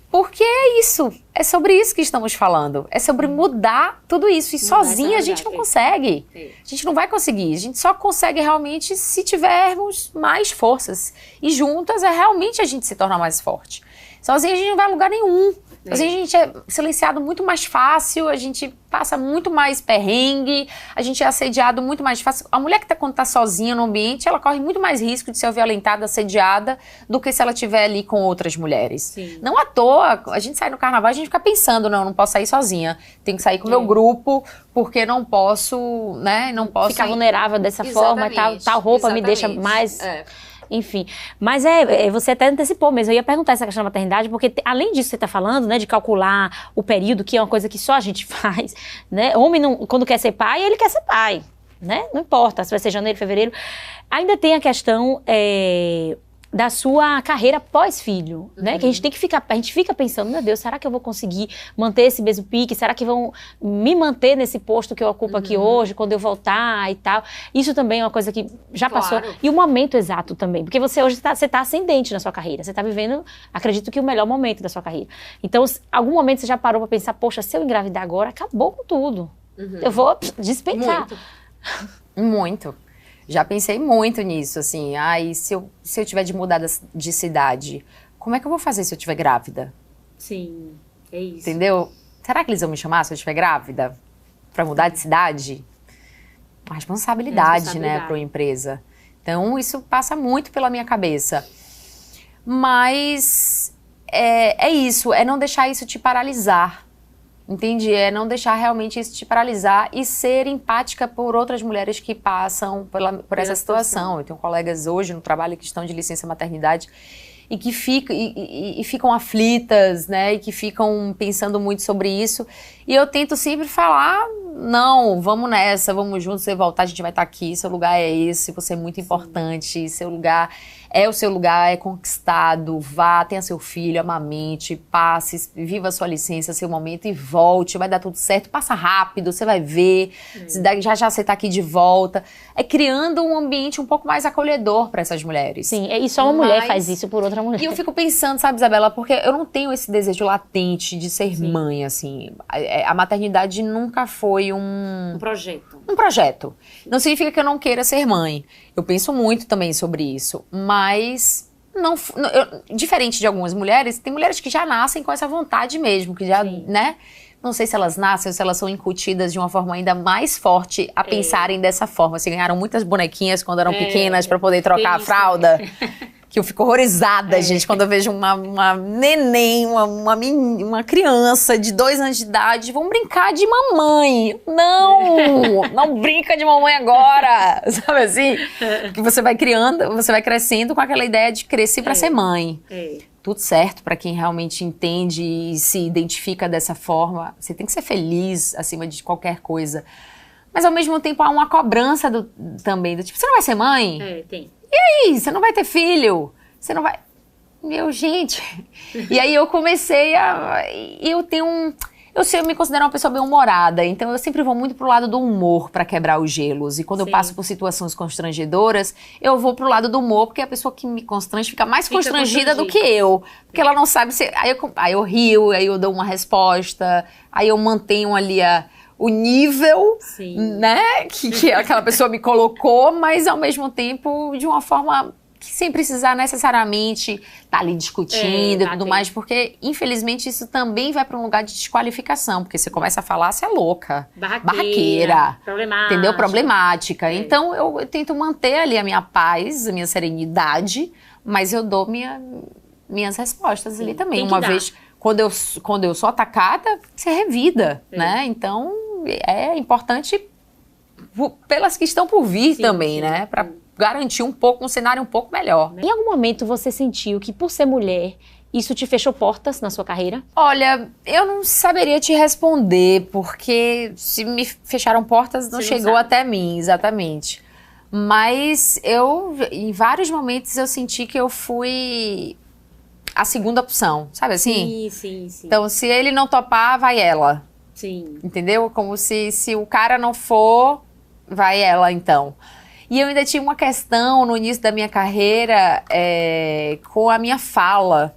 porque é isso, é sobre isso que estamos falando, é sobre mudar tudo isso, e sozinha a gente não consegue, a gente não vai conseguir, a gente só consegue realmente se tivermos mais forças, e juntas realmente a gente se torna mais forte, sozinha a gente não vai a lugar nenhum. Assim, a gente é silenciado muito mais fácil, a gente passa muito mais perrengue, a gente é assediado muito mais fácil. A mulher que quando tá sozinha no ambiente, ela corre muito mais risco de ser violentada, assediada, do que se ela estiver ali com outras mulheres. Sim. Não à toa, a gente sai no carnaval, a gente fica pensando, não posso sair sozinha, tenho que sair com o meu grupo, porque não posso, né, não posso... Ficar vulnerável dessa forma, tal roupa me deixa mais... Enfim, mas você até antecipou mesmo, eu ia perguntar essa questão da maternidade, porque além disso que você está falando, né, de calcular o período, que é uma coisa que só a gente faz, né, homem quando quer ser pai, ele quer ser pai, né, não importa se vai ser janeiro, fevereiro, ainda tem a questão da sua carreira pós-filho, né, que a gente fica pensando, meu Deus, será que eu vou conseguir manter esse mesmo pique, será que vão me manter nesse posto que eu ocupo aqui hoje, quando eu voltar e tal, isso também é uma coisa que já passou, e o momento exato também, porque você hoje você tá ascendente na sua carreira, você tá vivendo, acredito que o melhor momento da sua carreira, então, algum momento você já parou pra pensar, poxa, se eu engravidar agora, acabou com tudo, eu vou despencar. Muito. Já pensei muito nisso, assim, se eu tiver de mudar de cidade, como é que eu vou fazer se eu estiver grávida? Sim, é isso. Entendeu? Será que eles vão me chamar se eu estiver grávida? Pra mudar de cidade? Uma responsabilidade, né, para uma empresa. Então, isso passa muito pela minha cabeça. Mas é isso, é não deixar isso te paralisar. Entendi, é não deixar realmente isso te paralisar e ser empática por outras mulheres que passam por essa situação. Eu tenho colegas hoje no trabalho que estão de licença maternidade e que ficam aflitas, né, e que ficam pensando muito sobre isso. E eu tento sempre falar, não, vamos nessa, vamos juntos, você voltar, a gente vai estar aqui, seu lugar é esse, você é muito importante, seu lugar é o seu lugar, é conquistado, vá, tenha seu filho, amamente, passe, viva a sua licença, seu momento e volte, vai dar tudo certo, passa rápido, você vai ver, já você tá aqui de volta. É criando um ambiente um pouco mais acolhedor para essas mulheres. Sim, e só uma mulher faz isso por outra mulher. E eu fico pensando, sabe, Isabela, porque eu não tenho esse desejo latente de ser mãe, assim. A maternidade nunca foi um projeto. Um projeto. Não significa que eu não queira ser mãe. Eu penso muito também sobre isso, mas diferente de algumas mulheres, tem mulheres que já nascem com essa vontade mesmo, que já, né? Não sei se elas nascem ou se elas são incutidas de uma forma ainda mais forte a pensarem dessa forma. Se ganharam muitas bonequinhas quando eram pequenas para poder trocar a fralda. Que eu fico horrorizada, gente, quando eu vejo uma neném, uma criança de 2 anos de idade, vão brincar de mamãe. Não brinca de mamãe agora, sabe assim? Porque você vai criando, você vai crescendo com aquela ideia de crescer para ser mãe. Tudo certo para quem realmente entende e se identifica dessa forma. Você tem que ser feliz acima de qualquer coisa. Mas ao mesmo tempo há uma cobrança também, do tipo, você não vai ser mãe? Tem. E aí, você não vai ter filho? Você não vai... gente... E aí eu comecei eu me considero uma pessoa bem-humorada, então eu sempre vou muito pro lado do humor para quebrar os gelos. E quando eu passo por situações constrangedoras, eu vou pro lado do humor, porque a pessoa que me constrange fica mais constrangida do que eu. Porque ela não sabe se... Aí eu rio, aí eu dou uma resposta, aí eu mantenho ali o nível, né, que aquela pessoa me colocou, mas ao mesmo tempo de uma forma sem precisar necessariamente estar ali discutindo e tudo bater. mais, porque infelizmente isso também vai para um lugar de desqualificação, porque você começa a falar, você é louca, barraqueira, problemática. entendeu? Problemática. É. Então eu tento manter ali a minha paz, a minha serenidade, mas eu dou minhas respostas ali também. tem que Uma dar. vez, quando eu sou atacada, você revida, né? Então é importante pelas que estão por vir Sim, também, sim. né? Para garantir um cenário um pouco melhor. Em algum momento você sentiu que por ser mulher, isso te fechou portas na sua carreira? Olha, eu não saberia te responder, porque se me fecharam portas, não Você não chegou sabe. até mim, exatamente. Mas em vários momentos, eu senti que eu fui a segunda opção, sabe assim? Sim. Então, se ele não topar, vai ela, Sim. entendeu? Como se o cara não for, vai ela, então. E eu ainda tinha uma questão no início da minha carreira com a minha fala.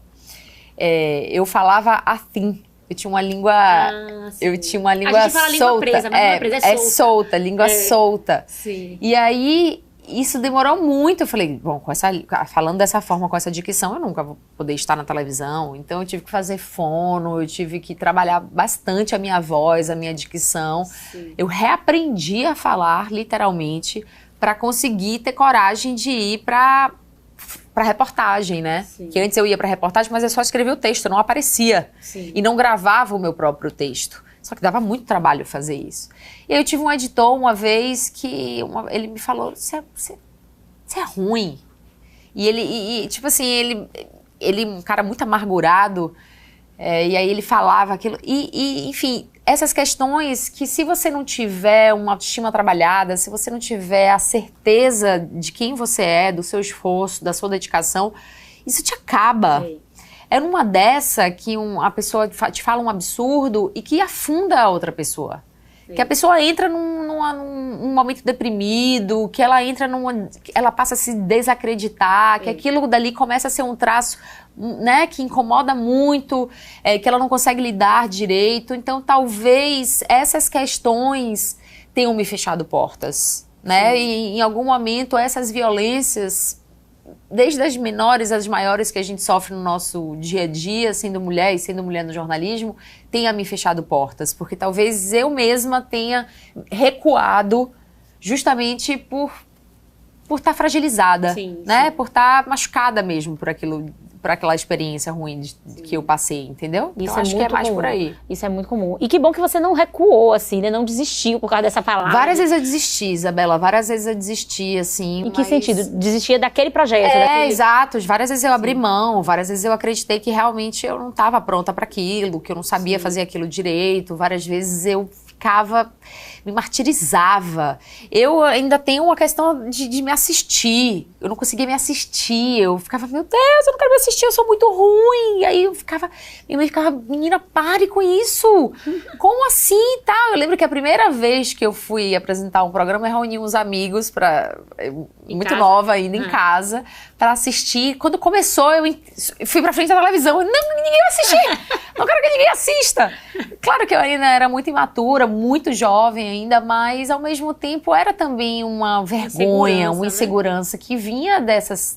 Eu falava assim. Eu tinha uma língua. Eu tinha uma língua a gente fala língua solta. presa, mas língua presa é solta. solta, língua solta. Sim. E aí, isso demorou muito. Eu falei, bom, falando dessa forma, com essa dicção, eu nunca vou poder estar na televisão. Então, eu tive que fazer fono, eu tive que trabalhar bastante a minha voz, a minha dicção. Sim. Eu reaprendi a falar, literalmente, para conseguir ter coragem de ir para reportagem, né? Sim. Que antes eu ia para reportagem, mas eu só escrevia o texto, eu não aparecia. Sim. E não gravava o meu próprio texto. Só que dava muito trabalho fazer isso. E aí eu tive um editor uma vez que ele me falou, você é ruim. E ele, tipo assim, ele um cara muito amargurado, e aí ele falava aquilo. Enfim, essas questões que se você não tiver uma autoestima trabalhada, se você não tiver a certeza de quem você é, do seu esforço, da sua dedicação, isso te acaba. É numa dessa que a pessoa te fala um absurdo e que afunda a outra pessoa. Sim. Que a pessoa entra num momento deprimido, que ela entra ela passa a se desacreditar, que aquilo dali começa a ser um traço, né, que incomoda muito, que ela não consegue lidar direito. Então, talvez essas questões tenham me fechado portas, né? E em algum momento essas violências, desde as menores às maiores que a gente sofre no nosso dia a dia, sendo mulher e sendo mulher no jornalismo, tenha me fechado portas. Porque talvez eu mesma tenha recuado justamente por estar fragilizada, né? Sim. Por estar machucada mesmo por aquela experiência ruim que eu passei, entendeu? Isso então, acho que é mais por aí. Isso é muito comum. E que bom que você não recuou, assim, né? Não desistiu por causa dessa palavra. Várias vezes eu desisti, Isabela. Várias vezes eu desisti, assim. Em que sentido? Desistia daquele projeto? Exato. Várias vezes eu abri mão. Várias vezes eu acreditei que realmente eu não estava pronta para aquilo, que eu não sabia fazer aquilo direito. Várias vezes eu me martirizava. Eu ainda tenho uma questão de me assistir. Eu não conseguia me assistir. Eu ficava, meu Deus, eu não quero me assistir, eu sou muito ruim. E aí minha mãe ficava, menina, pare com isso. Como assim, tá? Eu lembro que a primeira vez que eu fui apresentar um programa, eu reuni uns amigos muito nova ainda em casa, para assistir. Quando começou, eu fui pra frente da televisão. Não, ninguém vai assistir. Não quero que ninguém assista. Claro que eu ainda era muito imatura, muito jovem ainda, mas ao mesmo tempo era também uma vergonha, uma insegurança, né? Que vinha dessas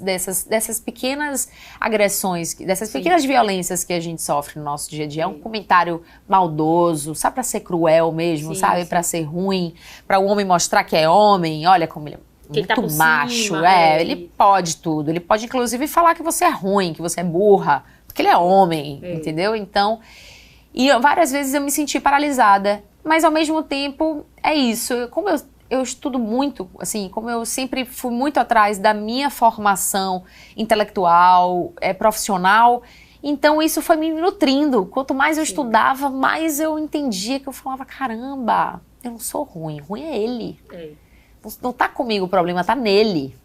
pequenas agressões, dessas pequenas violências que a gente sofre no nosso dia a dia. É um comentário maldoso, sabe, pra ser cruel mesmo, sabe, pra ser ruim, pra o homem mostrar que é homem, olha como ele é muito macho, ele pode tudo, ele pode inclusive falar que você é ruim, que você é burra, porque ele é homem, entendeu? Então, e várias vezes eu me senti paralisada, mas ao mesmo tempo é isso, como eu estudo muito, assim, como eu sempre fui muito atrás da minha formação intelectual, profissional, então isso foi me nutrindo. Quanto mais eu estudava, mais eu entendia, que eu falava, caramba, eu não sou ruim é ele. Não tá comigo o problema, tá nele.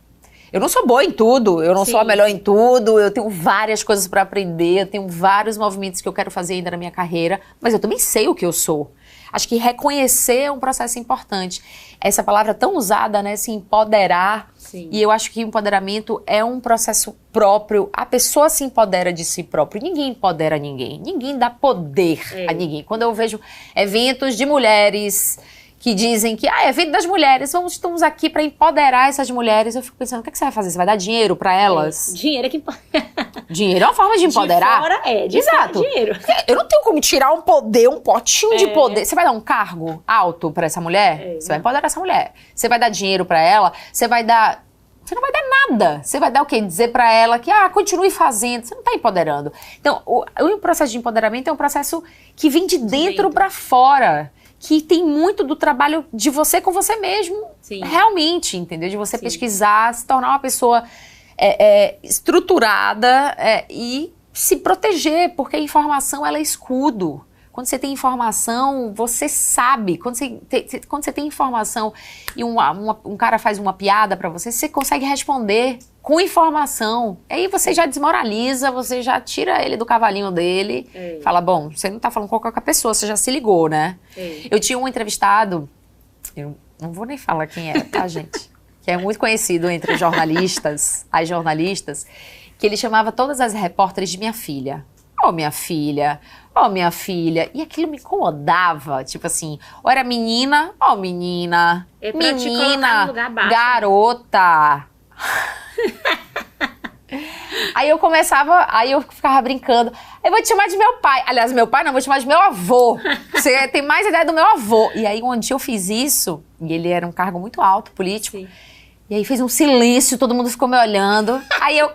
Eu não sou boa em tudo, eu não sou a melhor em tudo, eu tenho várias coisas para aprender, eu tenho vários movimentos que eu quero fazer ainda na minha carreira, mas eu também sei o que eu sou. Acho que reconhecer é um processo importante. Essa palavra tão usada, né, se empoderar, e eu acho que o empoderamento é um processo próprio, a pessoa se empodera de si próprio, ninguém empodera ninguém dá poder a ninguém. Quando eu vejo eventos de mulheres que dizem que é vida das mulheres, estamos aqui para empoderar essas mulheres. Eu fico pensando, o que você vai fazer? Você vai dar dinheiro para elas? Dinheiro é que... Dinheiro é uma forma de empoderar. De fora de Exato. dinheiro. Eu não tenho como tirar um poder, um potinho de poder. Você vai dar um cargo alto para essa mulher? Você vai empoderar essa mulher. Você vai dar dinheiro para ela? Você não vai dar nada. Você vai dar o quê? Dizer pra ela que, continue fazendo. Você não tá empoderando. Então, o processo de empoderamento é um processo que vem de dentro pra fora. Que tem muito do trabalho de você com você mesmo. Sim. Realmente, entendeu? De você pesquisar, se tornar uma pessoa estruturada e se proteger. Porque a informação, ela é escudo. Quando você tem informação, você sabe. Quando você tem informação e um cara faz uma piada pra você, você consegue responder com informação. Aí você já desmoraliza, você já tira ele do cavalinho dele. Fala, bom, você não tá falando com qualquer pessoa, você já se ligou, né? Eu tinha um entrevistado, eu não vou nem falar quem é, tá, gente? Que é muito conhecido entre as jornalistas, que ele chamava todas as repórteres de minha filha. Minha filha, minha filha. E aquilo me incomodava, tipo assim, ou era menina, menina, menina, garota. Aí eu ficava brincando, eu vou te chamar de meu pai. Aliás, meu pai não, vou te chamar de meu avô. Você tem mais ideia do meu avô. E aí, um dia eu fiz isso, e ele era um cargo muito alto, político. Sim. E aí fez um silêncio, todo mundo ficou me olhando. Aí eu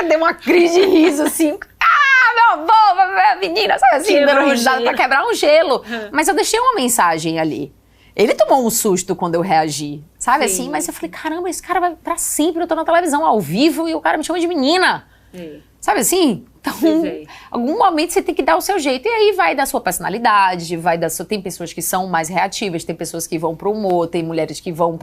dei uma crise de riso, assim. Meu avô, menina, sabe assim, dando risada pra quebrar um gelo. Mas eu deixei uma mensagem ali. Ele tomou um susto quando eu reagi, sabe assim? Mas eu falei, caramba, esse cara vai pra sempre, eu tô na televisão ao vivo e o cara me chama de menina. Sabe assim? Então, algum momento você tem que dar o seu jeito. E aí vai da sua personalidade, tem pessoas que são mais reativas, tem pessoas que vão pro humor, tem mulheres que vão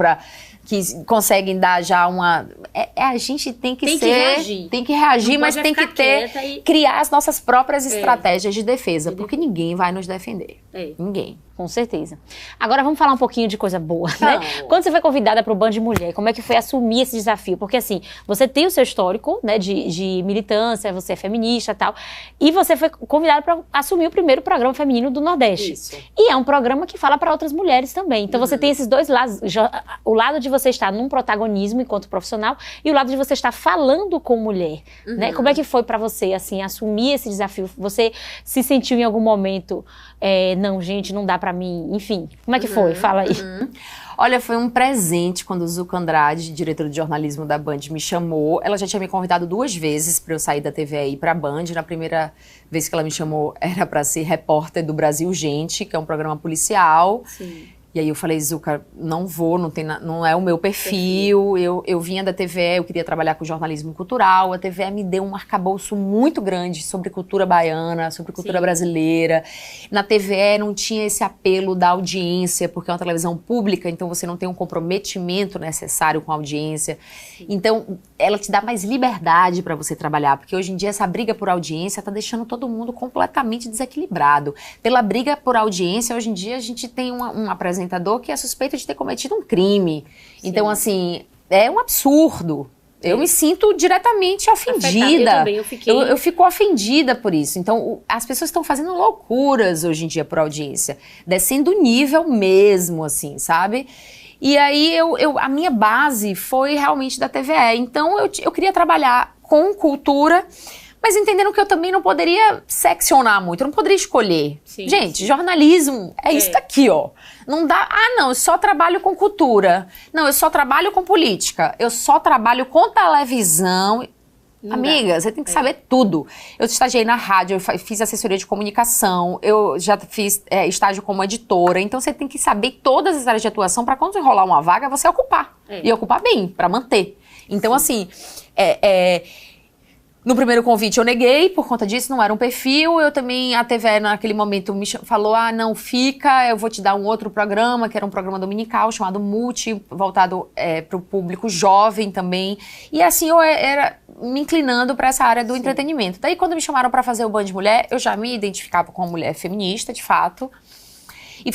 que conseguem dar já uma... a gente tem que reagir. Tem que reagir, mas tem que criar as nossas próprias estratégias de defesa, porque ninguém vai nos defender. Ninguém. Com certeza. Agora vamos falar um pouquinho de coisa boa, né? Quando você foi convidada para o Band Mulher, como é que foi assumir esse desafio? Porque assim, você tem o seu histórico, né, de militância, você é feminista e tal, e você foi convidada para assumir o primeiro programa feminino do Nordeste. Isso. E é um programa que fala para outras mulheres também. Então você tem esses dois lados, o lado de você estar num protagonismo enquanto profissional e o lado de você estar falando com mulher, né? Como é que foi para você, assim, assumir esse desafio? Você se sentiu em algum momento, não, gente, não dá para mim, enfim, como é que foi? Fala aí. Olha, foi um presente quando o Zuca Andrade, diretora de jornalismo da Band, me chamou. Ela já tinha me convidado 2 vezes para eu sair da TV e ir para a Band. Na primeira vez que ela me chamou, era para ser repórter do Brasil Gente, que é um programa policial. Sim. E aí eu falei, Zuca, não vou, não é o meu perfil. Eu vinha da TVE, eu queria trabalhar com jornalismo cultural. A TVE me deu um arcabouço muito grande sobre cultura baiana, sobre cultura brasileira. Na TVE não tinha esse apelo da audiência, porque é uma televisão pública, então você não tem um comprometimento necessário com a audiência. Sim. Então, ela te dá mais liberdade para você trabalhar, porque hoje em dia essa briga por audiência tá deixando todo mundo completamente desequilibrado. Pela briga por audiência, hoje em dia a gente tem um apresentador que é suspeito de ter cometido um crime. Sim. Então, assim, é um absurdo. Eu me sinto diretamente ofendida. Eu fico ofendida por isso. Então, as pessoas estão fazendo loucuras hoje em dia por audiência. Descendo o nível mesmo, assim, sabe? E aí, a minha base foi realmente da TVE. Então, eu queria trabalhar com cultura, mas entendendo que eu também não poderia seccionar muito, eu não poderia escolher. Sim, gente, jornalismo é isso daqui, ó. Não dá, não, eu só trabalho com cultura. Não, eu só trabalho com política. Eu só trabalho com televisão. Não Amiga, dá. Você tem que saber tudo. Eu estagiei na rádio, eu fiz assessoria de comunicação, eu já fiz estágio como editora. Então você tem que saber todas as áreas de atuação para quando rolar uma vaga, você ocupar. E ocupar bem, para manter. Então, assim, no primeiro convite eu neguei, por conta disso, não era um perfil. Eu também, a TVE naquele momento me falou, não, fica, eu vou te dar um outro programa, que era um programa dominical, chamado Multi, voltado para o público jovem também. E assim, eu era me inclinando para essa área do entretenimento. Daí, quando me chamaram para fazer o Band Mulher, eu já me identificava com uma mulher feminista, de fato. E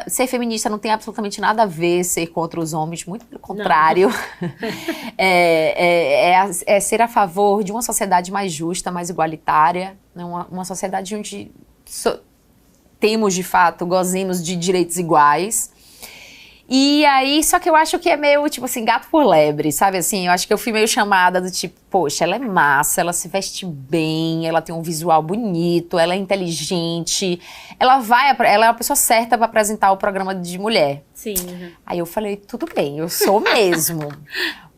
ser feminista não tem absolutamente nada a ver ser contra os homens, muito pelo contrário. É ser a favor de uma sociedade mais justa, mais igualitária, né? Uma sociedade onde temos, de fato, gozemos de direitos iguais. E aí, só que eu acho que é meio, tipo assim, gato por lebre, sabe assim? Eu acho que eu fui meio chamada do tipo, poxa, ela é massa, ela se veste bem, ela tem um visual bonito, ela é inteligente, ela é uma pessoa certa pra apresentar o programa de mulher. Sim. Aí eu falei, tudo bem, eu sou mesmo.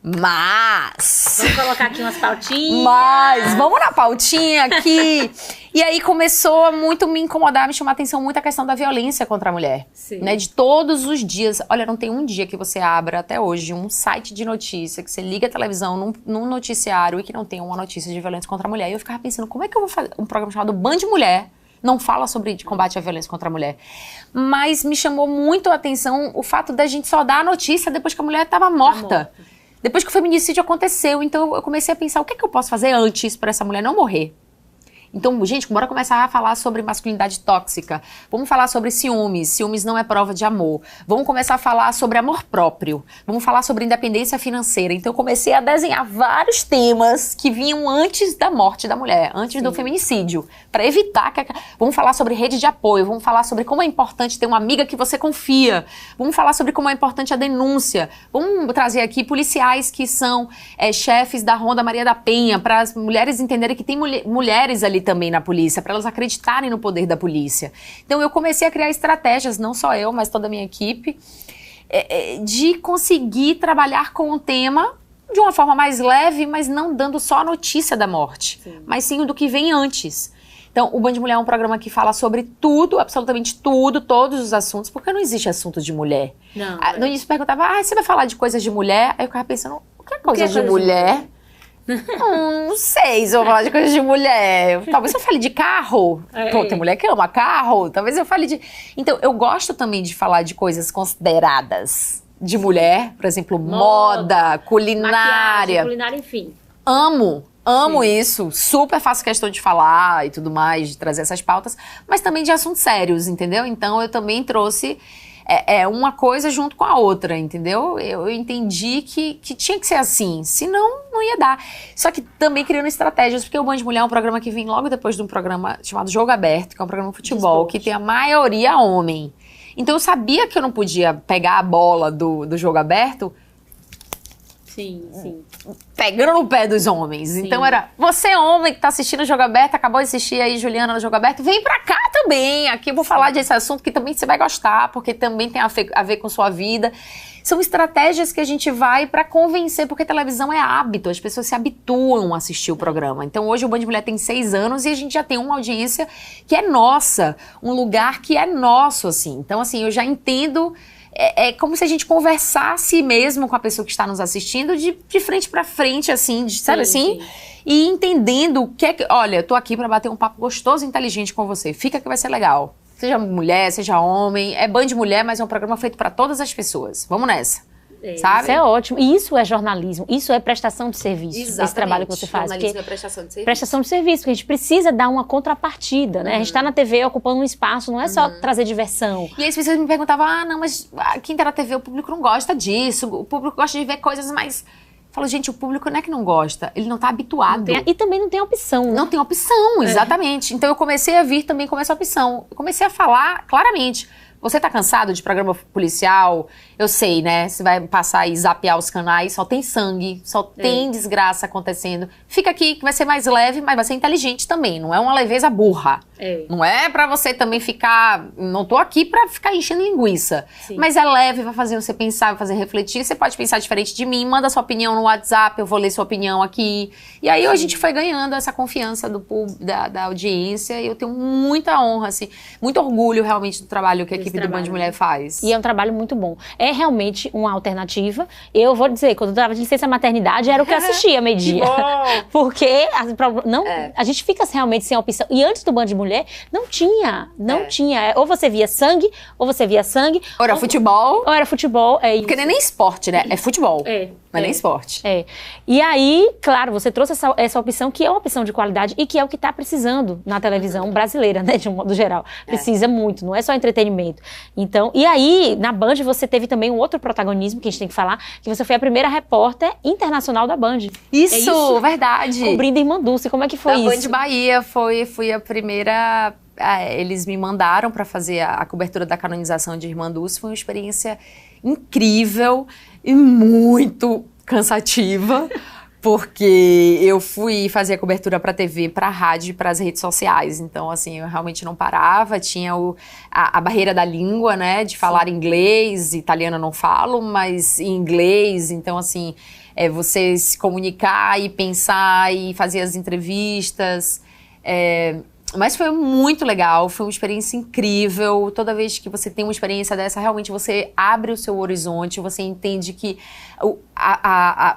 Mas... Vamos colocar aqui umas pautinhas. Mas, vamos na pautinha aqui. E aí começou a muito me incomodar, me chamar a atenção muito a questão da violência contra a mulher. Sim. Né? De todos os dias. Olha, não tem um dia que você abra até hoje um site de notícia, que você liga a televisão num noticiário e que não tenha uma notícia de violência contra a mulher. E eu ficava pensando, como é que eu vou fazer um programa chamado Band Mulher? Não fala sobre combate à violência contra a mulher. Mas me chamou muito a atenção o fato da gente só dar a notícia depois que a mulher estava morta. Depois que o feminicídio aconteceu. Então eu comecei a pensar, o que é que eu posso fazer antes para essa mulher não morrer? Então, gente, bora começar a falar sobre masculinidade tóxica. Vamos falar sobre ciúmes. Ciúmes não é prova de amor. Vamos começar a falar sobre amor próprio. Vamos falar sobre independência financeira. Então, eu comecei a desenhar vários temas que vinham antes da morte da mulher, antes do feminicídio, para evitar que... Vamos falar sobre rede de apoio. Vamos falar sobre como é importante ter uma amiga que você confia. Vamos falar sobre como é importante a denúncia. Vamos trazer aqui policiais que são chefes da Ronda Maria da Penha, para as mulheres entenderem que tem mulheres ali também na polícia, para elas acreditarem no poder da polícia. Então eu comecei a criar estratégias, não só eu, mas toda a minha equipe, de conseguir trabalhar com o tema de uma forma mais leve, mas não dando só a notícia da morte, mas sim do que vem antes. Então, o Band Mulher é um programa que fala sobre tudo, absolutamente tudo, todos os assuntos, porque não existe assunto de mulher. Não, No início perguntava, você vai falar de coisas de mulher? Aí eu ficava pensando, o que é coisa de mulher? Não sei se eu vou falar de coisas de mulher. Talvez eu fale de carro. Pô, tem mulher que ama carro. Talvez eu fale de... Então, eu gosto também de falar de coisas consideradas de mulher. Por exemplo, moda, culinária. Culinária, enfim. Amo isso. Super faço questão de falar e tudo mais, de trazer essas pautas. Mas também de assuntos sérios, entendeu? Então, eu também trouxe... uma coisa junto com a outra, entendeu? Eu entendi que tinha que ser assim, senão não ia dar. Só que também criando estratégias, porque o Band Mulher é um programa que vem logo depois de um programa chamado Jogo Aberto, que é um programa de futebol, que tem a maioria homem. Então eu sabia que eu não podia pegar a bola do Jogo Aberto pegando no pé dos homens. Sim. Então era, você homem que tá assistindo o Jogo Aberto, acabou de assistir aí Juliana no Jogo Aberto, vem pra cá também, aqui eu vou falar desse assunto que também você vai gostar, porque também tem a ver com sua vida. São estratégias que a gente vai pra convencer, porque televisão é hábito, as pessoas se habituam a assistir o programa. Então hoje o Band Mulher tem 6 anos e a gente já tem uma audiência que é nossa, um lugar que é nosso, assim. Então assim, eu já entendo... É como se a gente conversasse mesmo com a pessoa que está nos assistindo de frente pra frente, assim, sabe assim? Sim. E entendendo o que é que... Olha, eu tô aqui pra bater um papo gostoso e inteligente com você. Fica que vai ser legal. Seja mulher, seja homem. É Band Mulher, mas é um programa feito pra todas as pessoas. Vamos nessa. Sabe? Isso é ótimo. E isso é jornalismo. Isso é prestação de serviço. Exatamente. Esse trabalho que você faz. Jornalismo é prestação de serviço. Prestação de serviço. Porque a gente precisa dar uma contrapartida, né? A gente tá na TV ocupando um espaço, não é só trazer diversão. E aí as pessoas me perguntavam, não, mas quem tá na TV, o público não gosta disso. O público gosta de ver coisas mais... Eu falo, gente, o público não é que não gosta, ele não tá habituado. E também não tem opção. Né? Não tem opção, exatamente. Então eu comecei a vir também com essa opção. Eu comecei a falar claramente. Você tá cansado de programa policial? Eu sei, né? Você vai passar e zapear os canais, só tem sangue, só tem desgraça acontecendo. Fica aqui que vai ser mais leve, mas vai ser inteligente também. Não é uma leveza burra. Não é pra você também ficar... Não tô aqui pra ficar enchendo linguiça. Sim. Mas é leve, vai fazer você pensar, vai fazer refletir. Você pode pensar diferente de mim, manda sua opinião no WhatsApp, eu vou ler sua opinião aqui. E aí a gente foi ganhando essa confiança da audiência e eu tenho muita honra, assim, muito orgulho realmente do trabalho que a equipe do Band Mulher faz. E é um trabalho muito bom. É realmente uma alternativa. Eu vou dizer, quando eu tava de licença maternidade, era o que eu assistia meio-dia. Porque a gente fica realmente sem opção. E antes do Band Mulher, não tinha. Ou você via sangue. Ou era futebol. Ou era futebol, é isso. Porque nem esporte, né? É futebol. Mas nem esporte. E aí, claro, você trouxe essa opção, que é uma opção de qualidade e que é o que tá precisando na televisão brasileira, né? De um modo geral. Precisa muito, não é só entretenimento. Então, e aí, na Band, você teve também um outro protagonismo que a gente tem que falar, que você foi a primeira repórter internacional da Band. Isso, verdade. Cobrindo Irmã Dulce, como é que foi isso? Da Band Bahia, fui a primeira eles me mandaram para fazer a cobertura da canonização de Irmã Dulce. Foi uma experiência incrível e muito cansativa, porque eu fui fazer a cobertura para a TV, para a rádio e para as redes sociais. Então, assim, eu realmente não parava. Tinha a barreira da língua, né, de falar inglês. Italiano eu não falo, mas em inglês. Então, assim, você se comunicar e pensar e fazer as entrevistas. Mas foi muito legal, foi uma experiência incrível. Toda vez que você tem uma experiência dessa, realmente você abre o seu horizonte, você entende que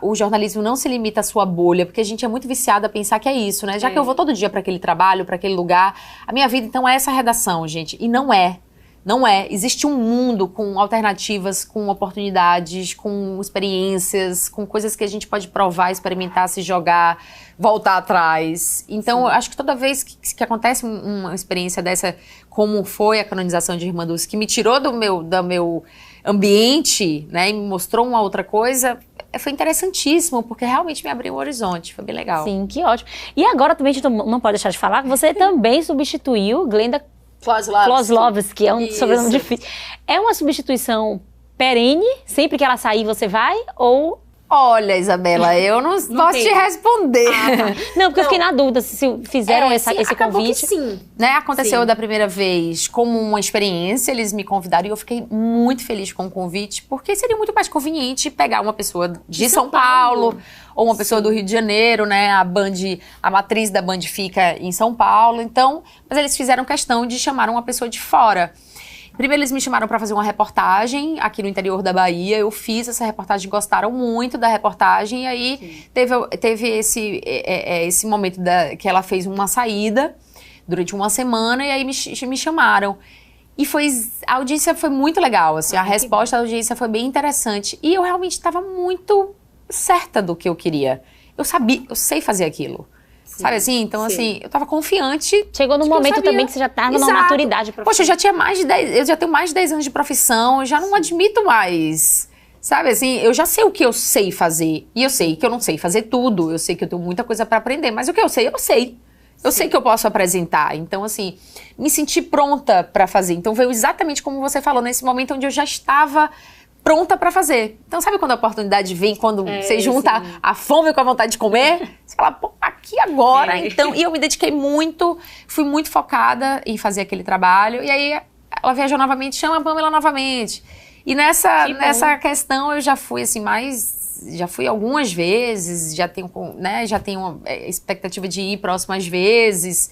o jornalismo não se limita à sua bolha, porque a gente é muito viciado a pensar que é isso, né? Já que eu vou todo dia para aquele trabalho, para aquele lugar, a minha vida então é essa redação, gente. E não é. Não é. Existe um mundo com alternativas, com oportunidades, com experiências, com coisas que a gente pode provar, experimentar, se jogar, voltar atrás. Então, eu acho que toda vez que acontece uma experiência dessa, como foi a canonização de Irmã Dulce, que me tirou do meu ambiente, né, e me mostrou uma outra coisa, foi interessantíssimo, porque realmente me abriu o horizonte. Foi bem legal. Sim, que ótimo. E agora também a gente não pode deixar de falar que você também substituiu Glenda Kozlowski, é um sobrenome difícil. É uma substituição perene? Sempre que ela sair, você vai? Ou... Olha, Isabela, eu não posso te responder. Não, porque eu fiquei na dúvida se fizeram esse convite. Que sim. Né? Aconteceu da primeira vez como uma experiência, eles me convidaram e eu fiquei muito feliz com o convite, porque seria muito mais conveniente pegar uma pessoa de São Paulo ou uma pessoa do Rio de Janeiro, né? A matriz da Band fica em São Paulo, então, mas eles fizeram questão de chamar uma pessoa de fora. Primeiro eles me chamaram para fazer uma reportagem aqui no interior da Bahia, eu fiz essa reportagem, gostaram muito da reportagem, e aí teve esse momento que ela fez uma saída durante uma semana, e aí me chamaram. E a audiência foi muito legal, assim, a resposta da audiência foi bem interessante, e eu realmente estava muito certa do que eu queria. Eu sei fazer aquilo. Sim, sabe assim? Então, assim, eu tava confiante. Chegou num momento também que você já tava numa maturidade profissional. Poxa, eu já tenho mais de 10 anos de profissão, eu já não admito mais. Sabe assim? Eu já sei o que eu sei fazer. E eu sei que eu não sei fazer tudo. Eu sei que eu tenho muita coisa pra aprender. Mas o que eu sei, eu sei. Eu sei que eu posso apresentar. Então, assim, me senti pronta pra fazer. Então, veio exatamente como você falou, nesse momento onde eu já estava pronta pra fazer. Então, sabe quando a oportunidade vem, quando você junta a fome com a vontade de comer? Você fala, pô, aqui agora. Então, e eu me dediquei muito, fui muito focada em fazer aquele trabalho. E aí, ela viajou novamente, chama a Pamela novamente. E nessa questão, eu já fui, assim, já fui algumas vezes, já tenho uma expectativa de ir próximas vezes.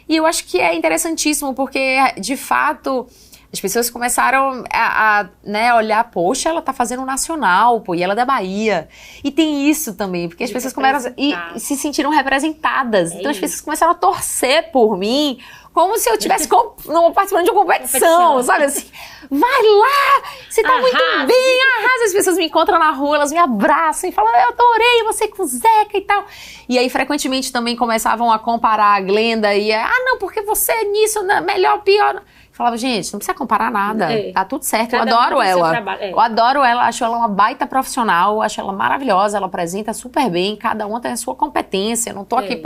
E eu acho que é interessantíssimo, porque, de fato, as pessoas começaram a olhar, poxa, ela tá fazendo um nacional, pô, e ela é da Bahia. E tem isso também, porque as pessoas começaram e se sentiram representadas. Então as pessoas começaram a torcer por mim, como se eu estivesse participando de uma competição, sabe assim? Vai lá, você tá muito bem, arrasa. As pessoas me encontram na rua, elas me abraçam e falam, eu adorei você com o Zeca e tal. E aí, frequentemente, também começavam a comparar a Glenda e não, porque você é nisso, melhor, pior. Falava, gente, não precisa comparar nada, tá tudo certo, eu adoro ela. Eu adoro ela, acho ela uma baita profissional, acho ela maravilhosa, ela apresenta super bem, cada uma tem a sua competência, não tô aqui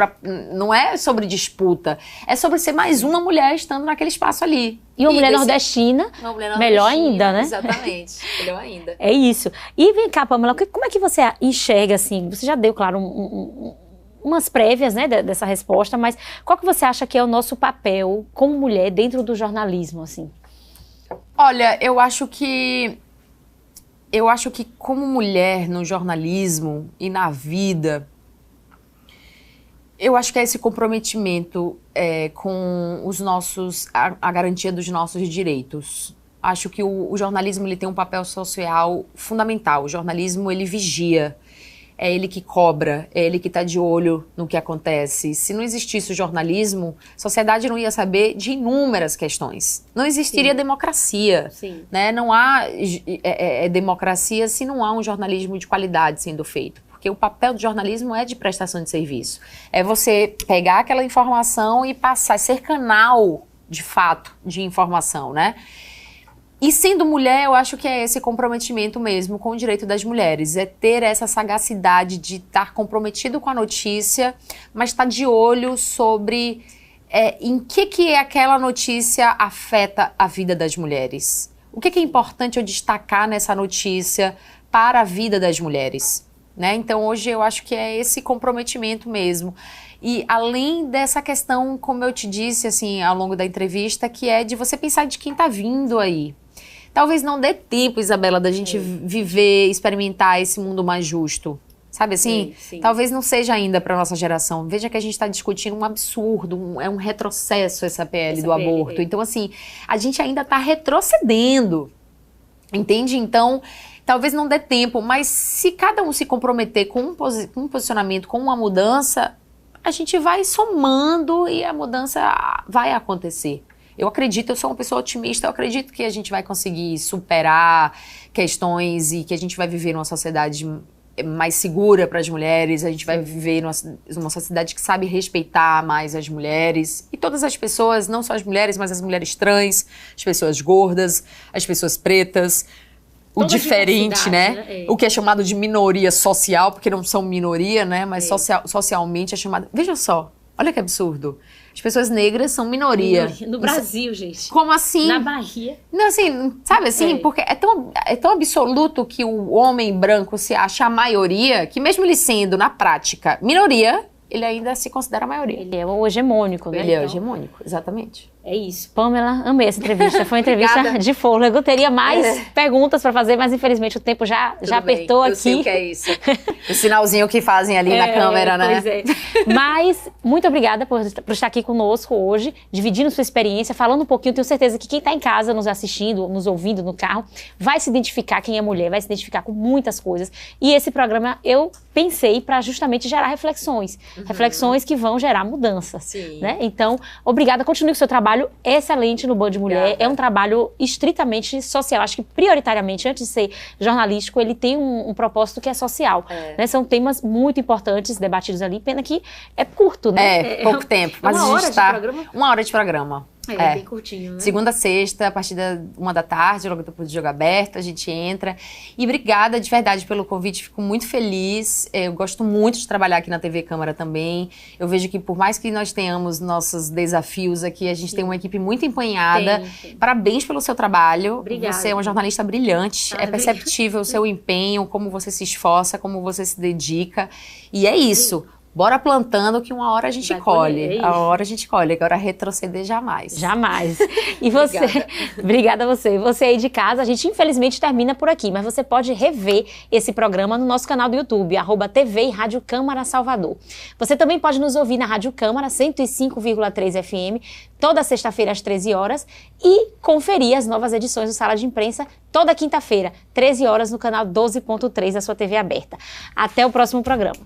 não é sobre disputa, é sobre ser mais uma mulher estando naquele espaço ali. E uma mulher nordestina, melhor ainda, né? Exatamente, melhor ainda. É isso. E vem cá, Pamela, como é que você enxerga, assim, você já deu, claro, umas prévias, né, dessa resposta, mas qual que você acha que é o nosso papel como mulher dentro do jornalismo, assim? Olha, eu acho que como mulher no jornalismo e na vida, eu acho que é esse comprometimento com a garantia dos nossos direitos. Acho que o jornalismo ele tem um papel social fundamental. O jornalismo ele vigia. É ele que cobra, é ele que está de olho no que acontece. Se não existisse o jornalismo, a sociedade não ia saber de inúmeras questões. Não existiria democracia. Né? Não há democracia se não há um jornalismo de qualidade sendo feito. Porque o papel do jornalismo é de prestação de serviço. É você pegar aquela informação e passar, ser canal, de fato, de informação, né? E sendo mulher, eu acho que é esse comprometimento mesmo com o direito das mulheres. É ter essa sagacidade de estar comprometido com a notícia, mas estar de olho sobre em que aquela notícia afeta a vida das mulheres? O que é importante eu destacar nessa notícia para a vida das mulheres? Né? Então, hoje eu acho que é esse comprometimento mesmo. E além dessa questão, como eu te disse assim, ao longo da entrevista, que é de você pensar de quem está vindo aí. Talvez não dê tempo, Isabela, da gente viver, experimentar esse mundo mais justo. Sabe assim? Sim. Talvez não seja ainda para nossa geração. Veja que a gente está discutindo um absurdo, é um retrocesso essa PL do aborto. Então, assim, a gente ainda está retrocedendo. Entende? Então, talvez não dê tempo, mas se cada um se comprometer com um posicionamento, com uma mudança, a gente vai somando e a mudança vai acontecer. Eu acredito, eu sou uma pessoa otimista, eu acredito que a gente vai conseguir superar questões e que a gente vai viver numa sociedade mais segura para as mulheres, a gente vai viver numa sociedade que sabe respeitar mais as mulheres e todas as pessoas, não só as mulheres, mas as mulheres trans, as pessoas gordas, as pessoas pretas, o diferente, né? O que é chamado de minoria social, porque não são minoria, né? Mas socialmente é chamado... Veja só, olha que absurdo. As pessoas negras são minoria. No Brasil, gente. Como assim? Na Bahia. Não, assim, sabe assim? Porque é tão absoluto que o homem branco se acha a maioria, que mesmo ele sendo, na prática, minoria, ele ainda se considera a maioria. Ele é o hegemônico, né? Ele é o hegemônico, exatamente. É isso. Pamela, amei essa entrevista. Foi uma entrevista de fôlego. Eu teria mais perguntas para fazer, mas infelizmente o tempo já apertou aqui. Eu sei o que é isso. O sinalzinho que fazem ali na câmera, né? Pois é. Mas, muito obrigada por estar aqui conosco hoje, dividindo sua experiência, falando um pouquinho. Tenho certeza que quem está em casa nos assistindo, nos ouvindo no carro, vai se identificar, quem é mulher, vai se identificar com muitas coisas. E esse programa eu pensei para justamente gerar reflexões. Reflexões que vão gerar mudança. Sim. Né? Então, obrigada. Continue com o seu trabalho excelente no Band Mulher. É um trabalho estritamente social. Acho que prioritariamente, antes de ser jornalístico, ele tem um propósito que é social. Né? São temas muito importantes debatidos ali. Pena que é curto, né? Pouco tempo. Mas uma hora de programa? 1 hora de programa. Bem curtinho, né? Segunda a sexta, a partir da 1h, logo depois do Jogo Aberto, a gente entra. E obrigada de verdade pelo convite, fico muito feliz. Eu gosto muito de trabalhar aqui na TV Câmara também. Eu vejo que por mais que nós tenhamos nossos desafios aqui, a gente tem uma equipe muito empenhada. Tem. Parabéns pelo seu trabalho. Obrigada. Você é uma jornalista brilhante. É perceptível o seu empenho, como você se esforça, como você se dedica. E é isso. Bora plantando que uma hora a gente colhe. A hora a gente colhe. Agora retroceder jamais. Jamais. E você? Obrigada a você. Você aí de casa, a gente infelizmente termina por aqui, mas você pode rever esse programa no nosso canal do YouTube, @TV e Rádio Câmara Salvador. Você também pode nos ouvir na Rádio Câmara 105,3 FM, toda sexta-feira às 13 horas e conferir as novas edições do Sala de Imprensa toda quinta-feira, 13 horas no canal 12.3 da sua TV aberta. Até o próximo programa.